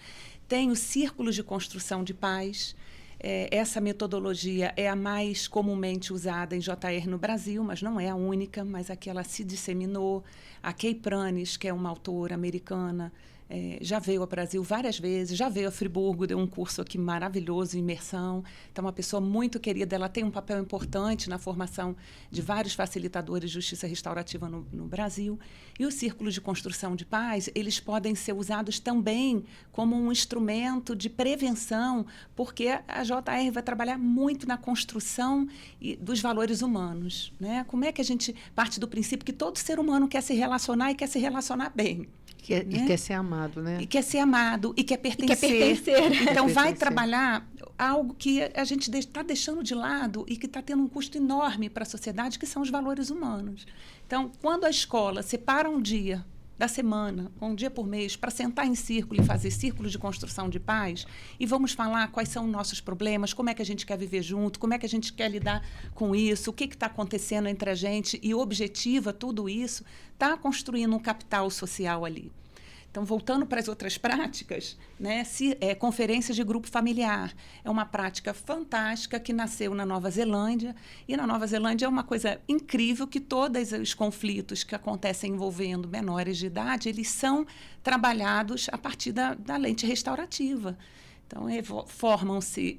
Tem os círculos de construção de paz. Essa metodologia é a mais comumente usada em JR no Brasil, mas não é a única, mas aqui ela se disseminou. A Kay Pranes, que é uma autora americana, já veio ao Brasil várias vezes, já veio a Friburgo, deu um curso aqui maravilhoso, imersão. Então, uma pessoa muito querida, ela tem um papel importante na formação de vários facilitadores de justiça restaurativa no Brasil. E os círculos de construção de paz, eles podem ser usados também como um instrumento de prevenção, porque a JR vai trabalhar muito na construção dos valores humanos, né? Como é que a gente parte do princípio que todo ser humano quer se relacionar e quer se relacionar bem? E quer ser amado, né? E quer ser amado, e quer pertencer. Então, vai trabalhar algo que a gente está deixando de lado e que está tendo um custo enorme para a sociedade, que são os valores humanos. Então, quando a escola separa um dia da semana, um dia por mês, para sentar em círculo e fazer círculos de construção de paz, e vamos falar quais são os nossos problemas, como é que a gente quer viver junto, como é que a gente quer lidar com isso, o que está acontecendo entre a gente, e objetiva tudo isso, está construindo um capital social ali. Então, voltando para as outras práticas, né, conferências de grupo familiar. É uma prática fantástica que nasceu na Nova Zelândia. E na Nova Zelândia é uma coisa incrível que todos os conflitos que acontecem envolvendo menores de idade, eles são trabalhados a partir da lente restaurativa. Então, formam-se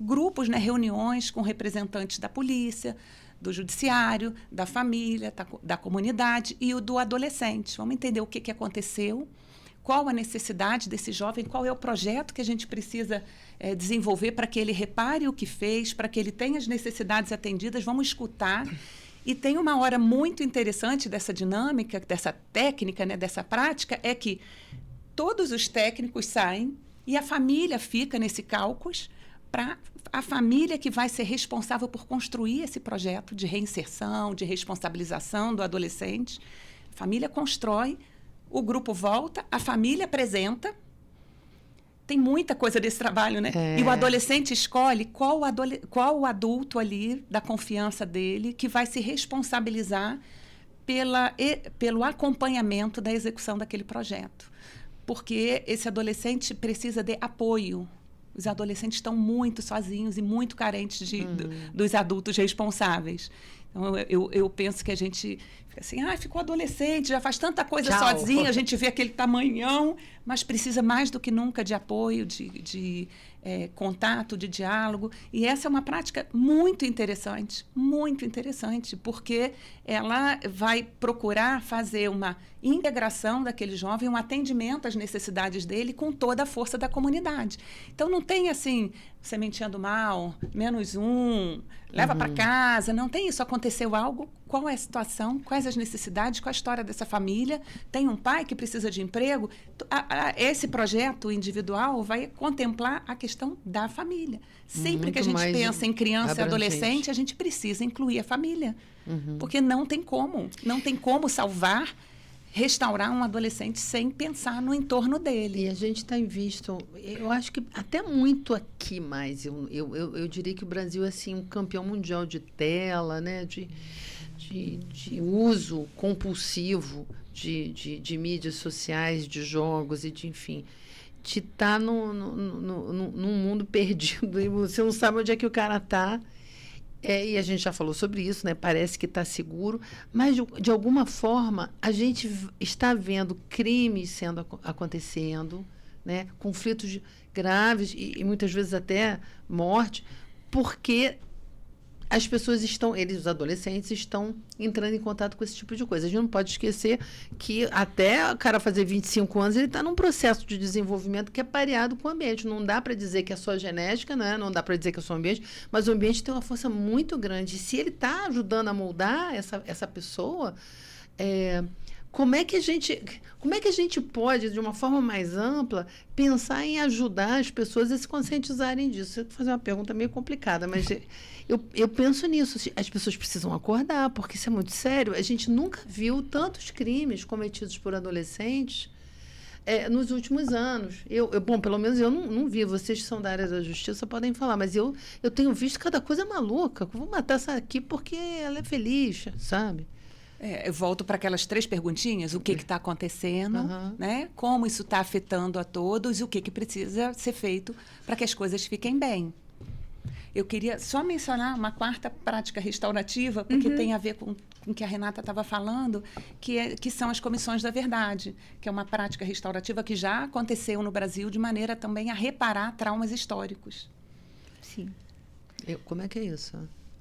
grupos, né, reuniões com representantes da polícia, do judiciário, da família, da comunidade e do adolescente. Vamos entender o que aconteceu, qual a necessidade desse jovem, qual é o projeto que a gente precisa desenvolver para que ele repare o que fez, para que ele tenha as necessidades atendidas. Vamos escutar. E tem uma hora muito interessante dessa dinâmica, dessa técnica, né, dessa prática, é que todos os técnicos saem e a família fica nesse caucus para a família que vai ser responsável por construir esse projeto de reinserção, de responsabilização do adolescente. A família constrói, o grupo volta, a família apresenta. Tem muita coisa desse trabalho, né? E o adolescente escolhe qual o adulto ali, da confiança dele, que vai se responsabilizar pelo acompanhamento da execução daquele projeto. Porque esse adolescente precisa de apoio. Os adolescentes estão muito sozinhos e muito carentes dos adultos responsáveis. Então, eu penso que a gente fica assim, ficou adolescente, já faz tanta coisa sozinho, a gente vê aquele tamanhão, mas precisa mais do que nunca de apoio, de contato, de diálogo. E essa é uma prática muito interessante, porque ela vai procurar fazer uma integração daquele jovem, um atendimento às necessidades dele com toda a força da comunidade. Então, não tem assim, sementinha do mal, -1, leva para casa, não tem isso. Aconteceu algo, qual é a situação, quais as necessidades, qual a história dessa família, tem um pai que precisa de emprego. Esse projeto individual vai contemplar a questão da família. Sempre que a gente pensa em criança e adolescente, a gente precisa incluir a família. Porque não tem como salvar, restaurar um adolescente sem pensar no entorno dele. E a gente tem visto, eu acho que até muito aqui mais, eu diria que o Brasil é assim, um campeão mundial de tela, né, de uso compulsivo de mídias sociais, de jogos e de, enfim, de estar num mundo perdido e você não sabe onde é que o cara está. E a gente já falou sobre isso, né? Parece que está seguro, mas de alguma forma a gente está vendo crimes acontecendo, né? Conflitos graves e muitas vezes até morte, porque as pessoas os adolescentes estão entrando em contato com esse tipo de coisa. A gente não pode esquecer que até o cara fazer 25 anos, ele está num processo de desenvolvimento que é pareado com o ambiente. Não dá para dizer que é só genética, né? Não dá para dizer que é só o ambiente, mas o ambiente tem uma força muito grande. E se ele está ajudando a moldar essa pessoa, como é que a gente pode, de uma forma mais ampla, pensar em ajudar as pessoas a se conscientizarem disso? Eu vou fazer uma pergunta meio complicada, mas eu penso nisso. As pessoas precisam acordar, porque isso é muito sério. A gente nunca viu tantos crimes cometidos por adolescentes nos últimos anos. Bom, pelo menos eu não vi. Vocês que são da área da justiça podem falar, mas eu tenho visto cada coisa maluca. Vou matar essa aqui porque ela é feliz, sabe? Eu volto para aquelas 3 perguntinhas. O que está acontecendo, né? Como isso está afetando a todos e o que precisa ser feito para que as coisas fiquem bem. Eu queria só mencionar uma 4ª prática restaurativa, porque tem a ver com o que a Renata estava falando, que são as comissões da verdade, que é uma prática restaurativa que já aconteceu no Brasil de maneira também a reparar traumas históricos. Sim. Como é que é isso?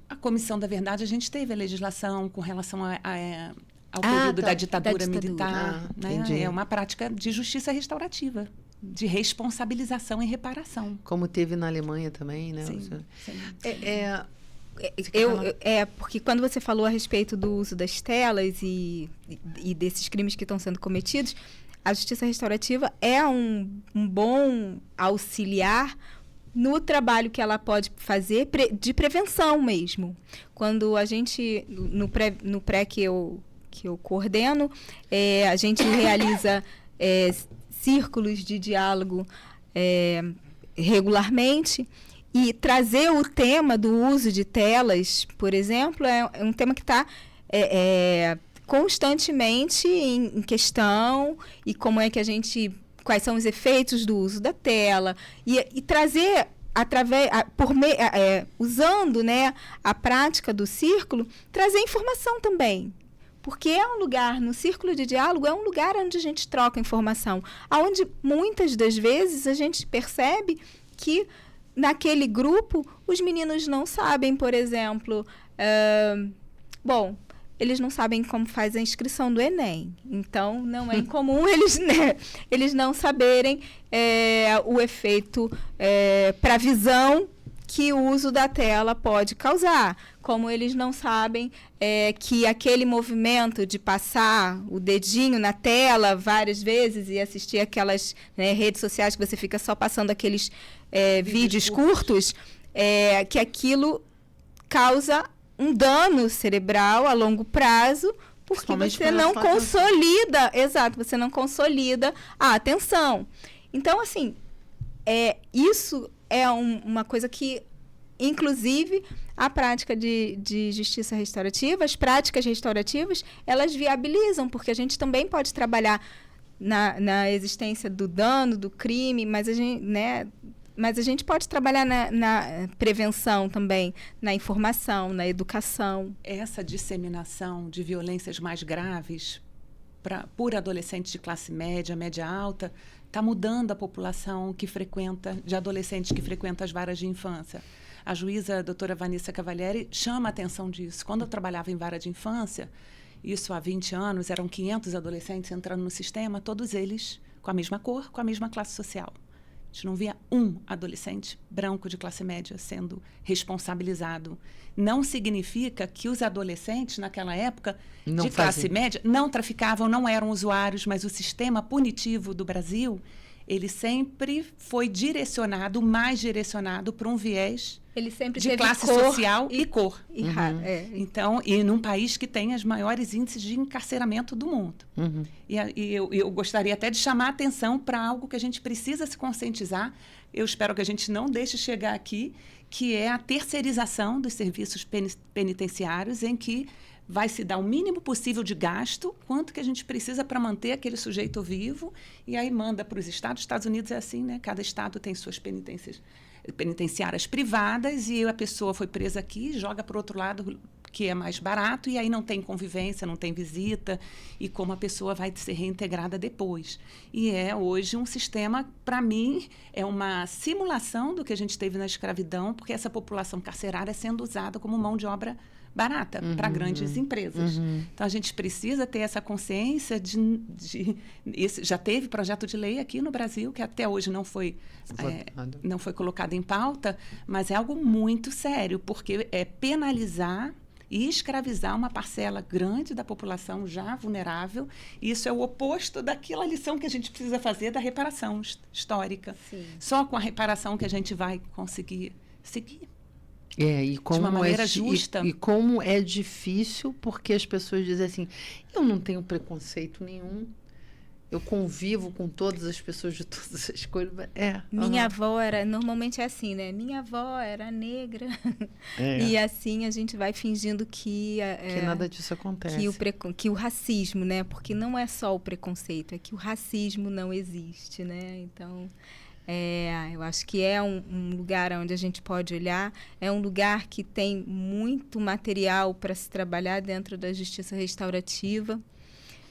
A Comissão da Verdade, a gente teve a legislação com relação ao período da ditadura militar. Né? É uma prática de justiça restaurativa, de responsabilização e reparação. Como teve na Alemanha também, né? Sim. Porque quando você falou a respeito do uso das telas e desses crimes que estão sendo cometidos, a justiça restaurativa é um bom auxiliar no trabalho que ela pode fazer de prevenção mesmo. Quando a gente, no pré que eu coordeno, a gente realiza círculos de diálogo regularmente, e trazer o tema do uso de telas, por exemplo, é um tema que está constantemente em questão, e como é que quais são os efeitos do uso da tela, e trazer usando, né, a prática do círculo, trazer informação também. Porque no círculo de diálogo, é um lugar onde a gente troca informação, onde muitas das vezes a gente percebe que naquele grupo os meninos não sabem, por exemplo, eles não sabem como faz a inscrição do Enem. Então, não é incomum eles não saberem o efeito para a visão que o uso da tela pode causar. Como eles não sabem que aquele movimento de passar o dedinho na tela várias vezes e assistir aquelas redes sociais que você fica só passando aqueles vídeos curtos, que aquilo causa um dano cerebral a longo prazo, porque você não consolida, você não consolida a atenção. Então, assim, isso é uma coisa que, inclusive, a prática de justiça restaurativa, as práticas restaurativas, elas viabilizam, porque a gente também pode trabalhar na existência do dano, do crime, mas a gente pode trabalhar na prevenção também, na informação, na educação. Essa disseminação de violências mais graves por adolescentes de classe média, média alta, está mudando a população de adolescentes que frequentam as varas de infância. A juíza, a doutora Vanessa Cavalieri, chama a atenção disso. Quando eu trabalhava em vara de infância, isso há 20 anos, eram 500 adolescentes entrando no sistema, todos eles com a mesma cor, com a mesma classe social. A gente não via um adolescente branco de classe média sendo responsabilizado. Não significa que os adolescentes, naquela época, de classe média, não traficavam, não eram usuários, mas o sistema punitivo do Brasil, ele sempre foi mais direcionado para um viés de classe social e cor. Então, e num país que tem os maiores índices de encarceramento do mundo. E eu gostaria até de chamar a atenção para algo que a gente precisa se conscientizar. Eu espero que a gente não deixe chegar aqui, que é a terceirização dos serviços penitenciários, em que vai se dar o mínimo possível de gasto, quanto que a gente precisa para manter aquele sujeito vivo, e aí manda para os estados. Os Estados Unidos é assim, né? Cada estado tem suas penitenciárias privadas, e a pessoa foi presa aqui, joga para o outro lado, que é mais barato, e aí não tem convivência, não tem visita, e como a pessoa vai ser reintegrada depois. E hoje um sistema, para mim, é uma simulação do que a gente teve na escravidão, porque essa população carcerária é sendo usada como mão de obra barata para grandes empresas. Então, a gente precisa ter essa consciência já teve projeto de lei aqui no Brasil, que até hoje não foi colocado em pauta, mas é algo muito sério, porque é penalizar e escravizar uma parcela grande da população já vulnerável. E isso é o oposto daquela lição que a gente precisa fazer da reparação histórica. Sim. Só com a reparação que a gente vai conseguir seguir. E como de uma maneira justa. E como é difícil, porque as pessoas dizem assim, eu não tenho preconceito nenhum, eu convivo com todas as pessoas de todas as coisas. Minha avó normalmente é assim, né? Minha avó era negra. E assim a gente vai fingindo que nada disso acontece. Que o racismo, né? Porque não é só o preconceito, é que o racismo não existe, né? Então... eu acho que é um lugar onde a gente pode olhar, é um lugar que tem muito material para se trabalhar dentro da justiça restaurativa.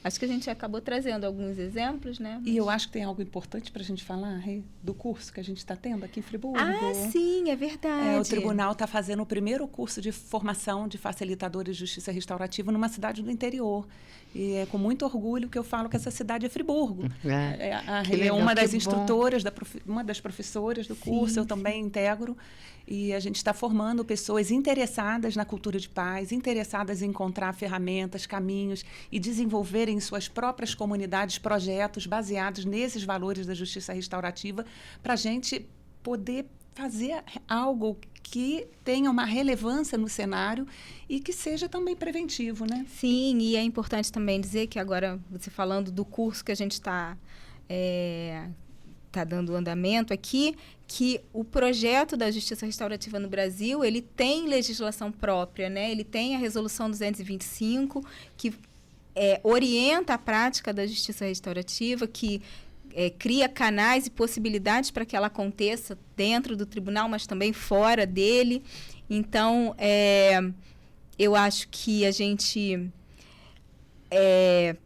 Acho que a gente acabou trazendo alguns exemplos, né? E eu acho que tem algo importante para a gente falar do curso que a gente está tendo aqui em Friburgo. Sim, é verdade. O tribunal está fazendo o primeiro curso de formação de facilitadores de justiça restaurativa numa cidade do interior. E é com muito orgulho que eu falo que essa cidade é Friburgo. É uma das instrutoras, uma das professoras do curso, eu também integro. E a gente está formando pessoas interessadas na cultura de paz, interessadas em encontrar ferramentas, caminhos e desenvolverem criarem em suas próprias comunidades projetos baseados nesses valores da justiça restaurativa, para a gente poder fazer algo que tenha uma relevância no cenário e que seja também preventivo, né? Sim, e é importante também dizer que agora, você falando do curso que a gente está dando andamento aqui, que o projeto da Justiça Restaurativa no Brasil, ele tem legislação própria, né? Ele tem a Resolução 225, que orienta a prática da Justiça Restaurativa, que cria canais e possibilidades para que ela aconteça dentro do tribunal, mas também fora dele. Então, eu acho que a gente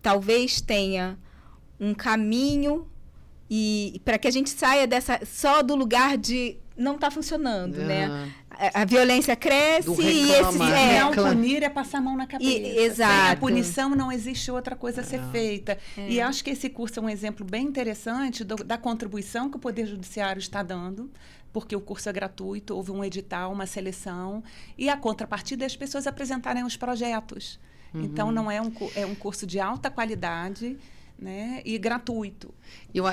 talvez tenha um caminho e para que a gente saia só do lugar de não está funcionando, né? A violência cresce e não punir é passar a mão na cabeça. Exato. Sem a punição não existe outra coisa a ser feita. E acho que esse curso é um exemplo bem interessante da contribuição que o Poder Judiciário está dando, porque o curso é gratuito, houve um edital, uma seleção, e a contrapartida é as pessoas apresentarem os projetos. Então, não é um curso de alta qualidade, né, e gratuito.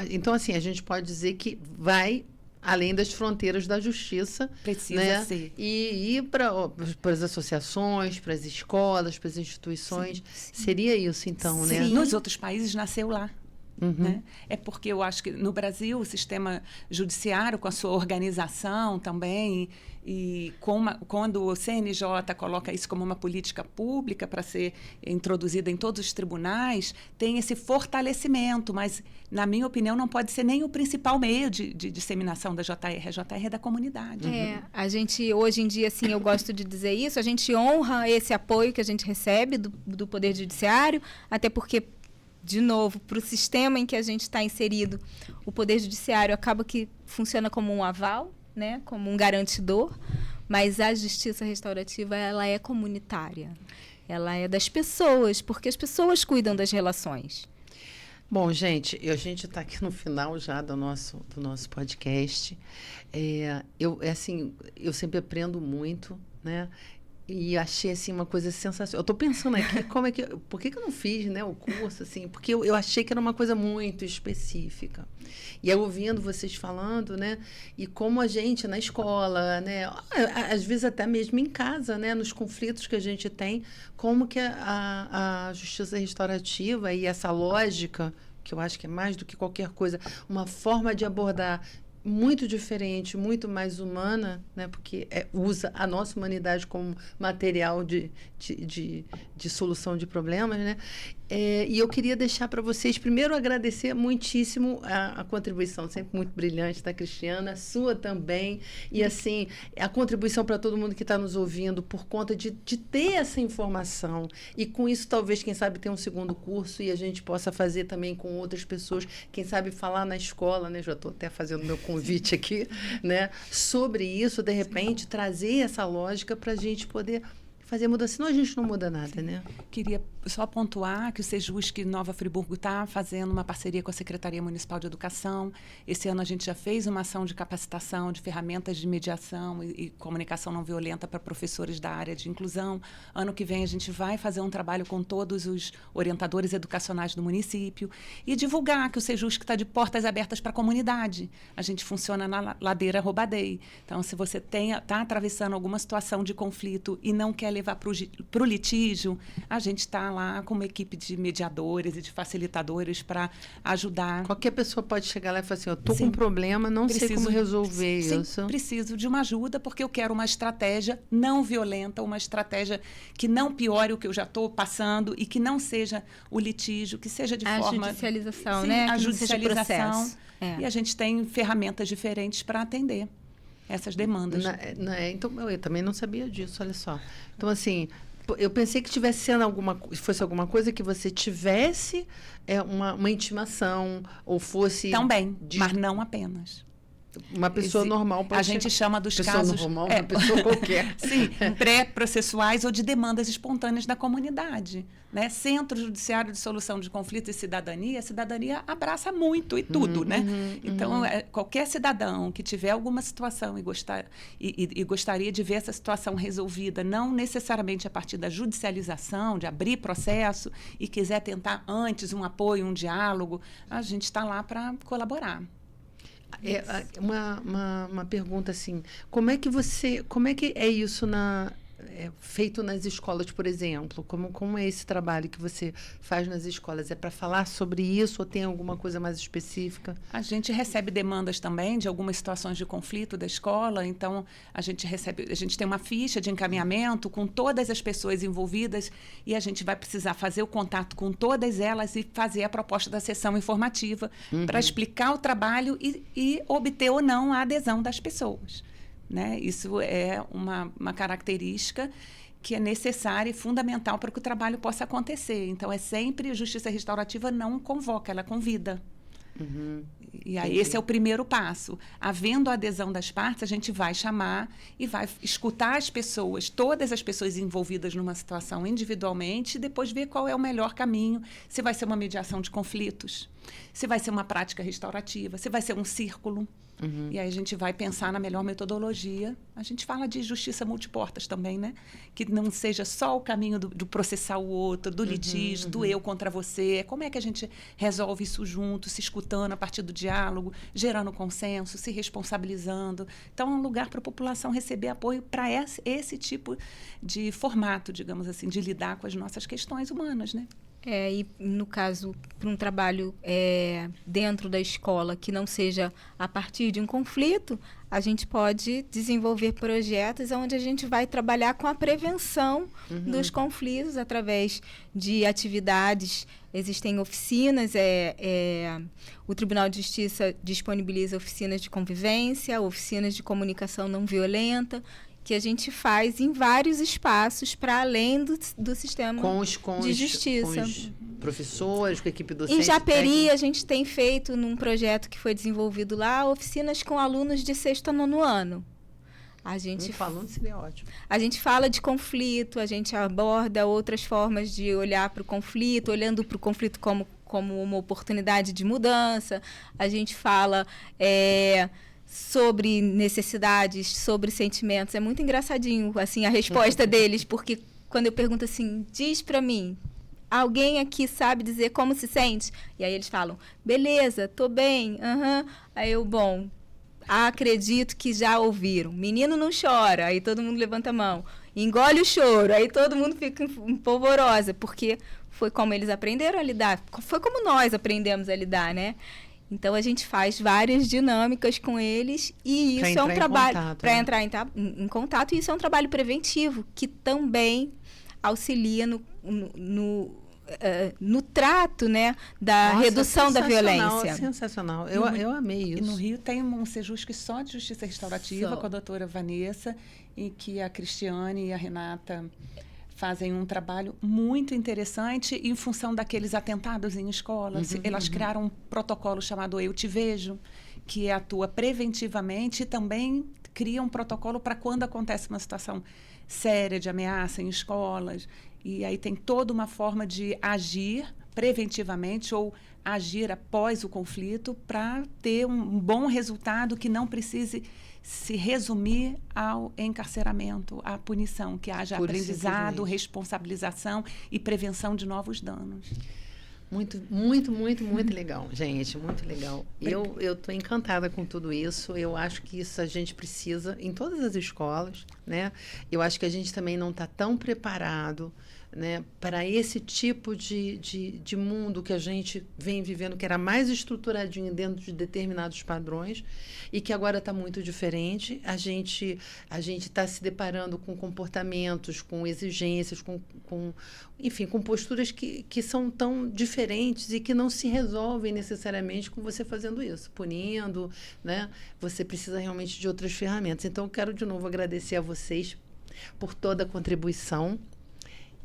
Então, assim, a gente pode dizer que vai além das fronteiras da justiça. Precisa, né? ser. E ir para as associações, para as escolas, para as instituições. Sim. Seria isso, então, Sim. né? Nos outros países nasceu lá. Né? É porque eu acho que no Brasil o sistema judiciário, com a sua organização também, e quando o CNJ coloca isso como uma política pública para ser introduzida em todos os tribunais, tem esse fortalecimento, mas, na minha opinião, não pode ser nem o principal meio de disseminação da JR. A JR é da comunidade. A gente, hoje em dia, assim, eu gosto de dizer isso, a gente honra esse apoio que a gente recebe do Poder Judiciário, até porque, de novo, para o sistema em que a gente está inserido, o Poder Judiciário acaba que funciona como um aval, né? Como um garantidor, mas a justiça restaurativa, ela é comunitária. Ela é das pessoas, porque as pessoas cuidam das relações. Bom, gente, a gente está aqui no final já do nosso podcast. Eu sempre aprendo muito, né? E achei, assim, uma coisa sensacional. Eu estou pensando aqui, por que eu não fiz, né, o curso, assim? Porque eu achei que era uma coisa muito específica. E eu ouvindo vocês falando, né, e como a gente, na escola, né, às vezes até mesmo em casa, né, nos conflitos que a gente tem, como que a justiça restaurativa e essa lógica, que eu acho que é mais do que qualquer coisa, uma forma de abordar muito diferente, muito mais humana, né? Porque usa a nossa humanidade como material de solução de problemas, né? E eu queria deixar para vocês, primeiro, agradecer muitíssimo a contribuição sempre muito brilhante da Cristiana, a sua também, e assim, a contribuição para todo mundo que está nos ouvindo por conta de ter essa informação, e com isso talvez, quem sabe, ter um segundo curso e a gente possa fazer também com outras pessoas, quem sabe falar na escola, né? Já estou até fazendo meu convite aqui, né? Sobre isso, de repente, trazer essa lógica para a gente poder fazer mudança, senão a gente não muda nada, né? Queria só pontuar que o Sejusc Nova Friburgo está fazendo uma parceria com a Secretaria Municipal de Educação. Esse ano a gente já fez uma ação de capacitação, de ferramentas de mediação e comunicação não violenta para professores da área de inclusão. Ano que vem a gente vai fazer um trabalho com todos os orientadores educacionais do município e divulgar que o Sejusc está de portas abertas para a comunidade. A gente funciona na Ladeira Robadei. Então, se você está atravessando alguma situação de conflito e não quer levar para o litígio, a gente está lá com uma equipe de mediadores e de facilitadores para ajudar. Qualquer pessoa pode chegar lá e falar assim, eu estou com um problema, não sei como resolver isso. Preciso de uma ajuda porque eu quero uma estratégia não violenta, uma estratégia que não piore o que eu já estou passando e que não seja o litígio, que seja de forma... A judicialização, né? A judicialização. E a gente tem ferramentas diferentes para atender essas demandas. Então, eu também não sabia disso, olha só. Então, assim, eu pensei que tivesse sendo fosse alguma coisa que você tivesse uma intimação, ou fosse... Também, mas não apenas. Uma pessoa normal pode A gente chama dos pessoa casos... normal, uma pessoa qualquer. Sim, pré-processuais ou de demandas espontâneas da comunidade. Né? Centro Judiciário de Solução de Conflitos e Cidadania, a cidadania abraça muito e tudo, né? Então, qualquer cidadão que tiver alguma situação e gostaria de ver essa situação resolvida, não necessariamente a partir da judicialização, de abrir processo, e quiser tentar antes um apoio, um diálogo, a gente está lá para colaborar. Uma pergunta assim, como é que é isso feito nas escolas, por exemplo? Como é esse trabalho que você faz nas escolas? É para falar sobre isso ou tem alguma coisa mais específica? A gente recebe demandas também de algumas situações de conflito da escola, então a gente tem uma ficha de encaminhamento com todas as pessoas envolvidas e a gente vai precisar fazer o contato com todas elas e fazer a proposta da sessão informativa para explicar o trabalho e obter ou não a adesão das pessoas. Né? Isso é uma característica que é necessária e fundamental para que o trabalho possa acontecer. Então, sempre a justiça restaurativa não convoca, ela convida. E aí, esse é o primeiro passo. Havendo a adesão das partes, a gente vai chamar e vai escutar as pessoas, todas as pessoas envolvidas numa situação individualmente, e depois ver qual é o melhor caminho, se vai ser uma mediação de conflitos, se vai ser uma prática restaurativa, se vai ser um círculo. E aí a gente vai pensar na melhor metodologia. A gente fala de justiça multiportas também, né? Que não seja só o caminho do processar o outro, do litígio, do eu contra você. Como é que a gente resolve isso junto, se escutando a partir do diálogo, gerando consenso, se responsabilizando. Então, é um lugar para a população receber apoio para esse tipo de formato, digamos assim, de lidar com as nossas questões humanas, né? E no caso, para um trabalho dentro da escola que não seja a partir de um conflito, a gente pode desenvolver projetos onde a gente vai trabalhar com a prevenção dos conflitos através de atividades. Existem oficinas, o Tribunal de Justiça disponibiliza oficinas de convivência, oficinas de comunicação não violenta, que a gente faz em vários espaços para além do sistema de justiça. Com os professores, com a equipe docente. Em Japeri, a gente tem feito, num projeto que foi desenvolvido lá, oficinas com alunos de 6º a 9º ano. Falando seria ótimo. A gente fala de conflito, a gente aborda outras formas de olhar para o conflito, olhando para o conflito como uma oportunidade de mudança. A gente fala... sobre necessidades, sobre sentimentos. É muito engraçadinho, assim, a resposta deles, porque quando eu pergunto assim, diz pra mim, alguém aqui sabe dizer como se sente? E aí eles falam, beleza, tô bem, Aí eu, bom, acredito que já ouviram. Menino não chora, aí todo mundo levanta a mão. Engole o choro, aí todo mundo fica empolvorosa, porque foi como eles aprenderam a lidar, foi como nós aprendemos a lidar, né? Então, a gente faz várias dinâmicas com eles e isso é um trabalho para entrar em contato. E isso é um trabalho preventivo que também auxilia no trato, né, da redução da violência. Sensacional. Eu amei isso. E no Rio tem um Sejusc só de justiça restaurativa com a doutora Vanessa, e que a Cristiane e a Renata fazem um trabalho muito interessante em função daqueles atentados em escolas. Elas criaram um protocolo chamado Eu Te Vejo, que atua preventivamente e também cria um protocolo para quando acontece uma situação séria de ameaça em escolas. E aí tem toda uma forma de agir preventivamente ou agir após o conflito para ter um bom resultado que não precise se resumir ao encarceramento, à punição, que haja aprendizado, responsabilização e prevenção de novos danos. Muito, muito, muito, muito legal, gente, muito legal. Eu estou encantada com tudo isso. Eu acho que isso a gente precisa em todas as escolas, né? Eu acho que a gente também não está tão preparado, né, para esse tipo de mundo que a gente vem vivendo, que era mais estruturadinho dentro de determinados padrões e que agora está muito diferente. A gente está se deparando com comportamentos, com exigências, enfim, com posturas que são tão diferentes e que não se resolvem necessariamente com você fazendo isso, punindo, né? Você precisa realmente de outras ferramentas. Então, eu quero de novo agradecer a vocês por toda a contribuição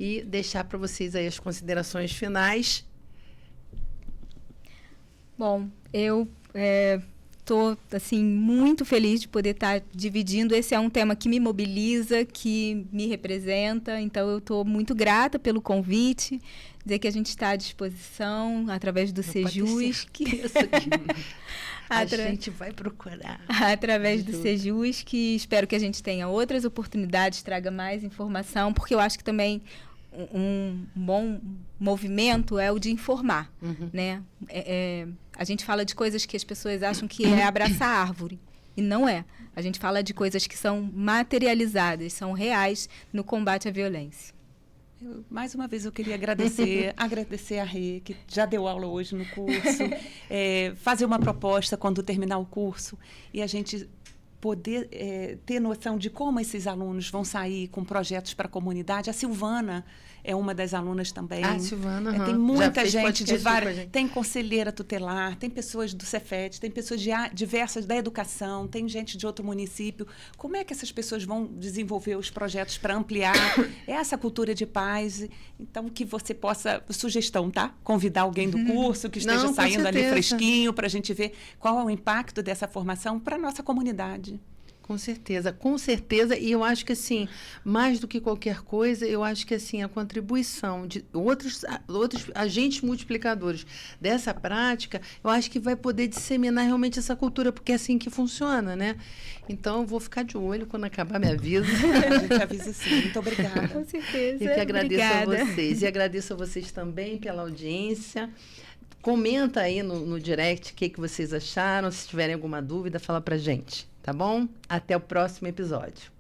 e deixar para vocês aí as considerações finais. Bom, eu Estou, assim, muito feliz de poder estar dividindo. Esse é um tema que me mobiliza, que me representa. Então, eu estou muito grata pelo convite. Dizer que a gente está à disposição através do Sejus. A gente vai procurar. Através do Sejus, que espero que a gente tenha outras oportunidades, traga mais informação, porque eu acho que também um bom movimento é o de informar, né? A gente fala de coisas que as pessoas acham que é abraçar a árvore, e não é. A gente fala de coisas que são materializadas, são reais no combate à violência. Mais uma vez eu queria agradecer a Rê, que já deu aula hoje no curso, fazer uma proposta quando terminar o curso e a gente poder ter noção de como esses alunos vão sair com projetos para a comunidade. A Silvana é uma das alunas também. Ah, Silvana, tem muita gente de várias. Tem conselheira tutelar, tem pessoas do Cefet, tem pessoas diversas da educação, tem gente de outro município. Como é que essas pessoas vão desenvolver os projetos para ampliar essa cultura de paz? Então, que você possa, sugestão, tá? Convidar alguém do curso que esteja saindo ali fresquinho para a gente ver qual é o impacto dessa formação para a nossa comunidade. Com certeza. E eu acho que, assim, mais do que qualquer coisa, eu acho que, assim, a contribuição de outros agentes multiplicadores dessa prática, eu acho que vai poder disseminar realmente essa cultura, porque é assim que funciona, né? Então, eu vou ficar de olho quando acabar, me avisa. A gente avisa sim. Muito obrigada. Com certeza. E que agradeço Obrigada. a vocês. E agradeço a vocês também pela audiência. Comenta aí no direct o que vocês acharam. Se tiverem alguma dúvida, fala pra gente. Tá bom? Até o próximo episódio.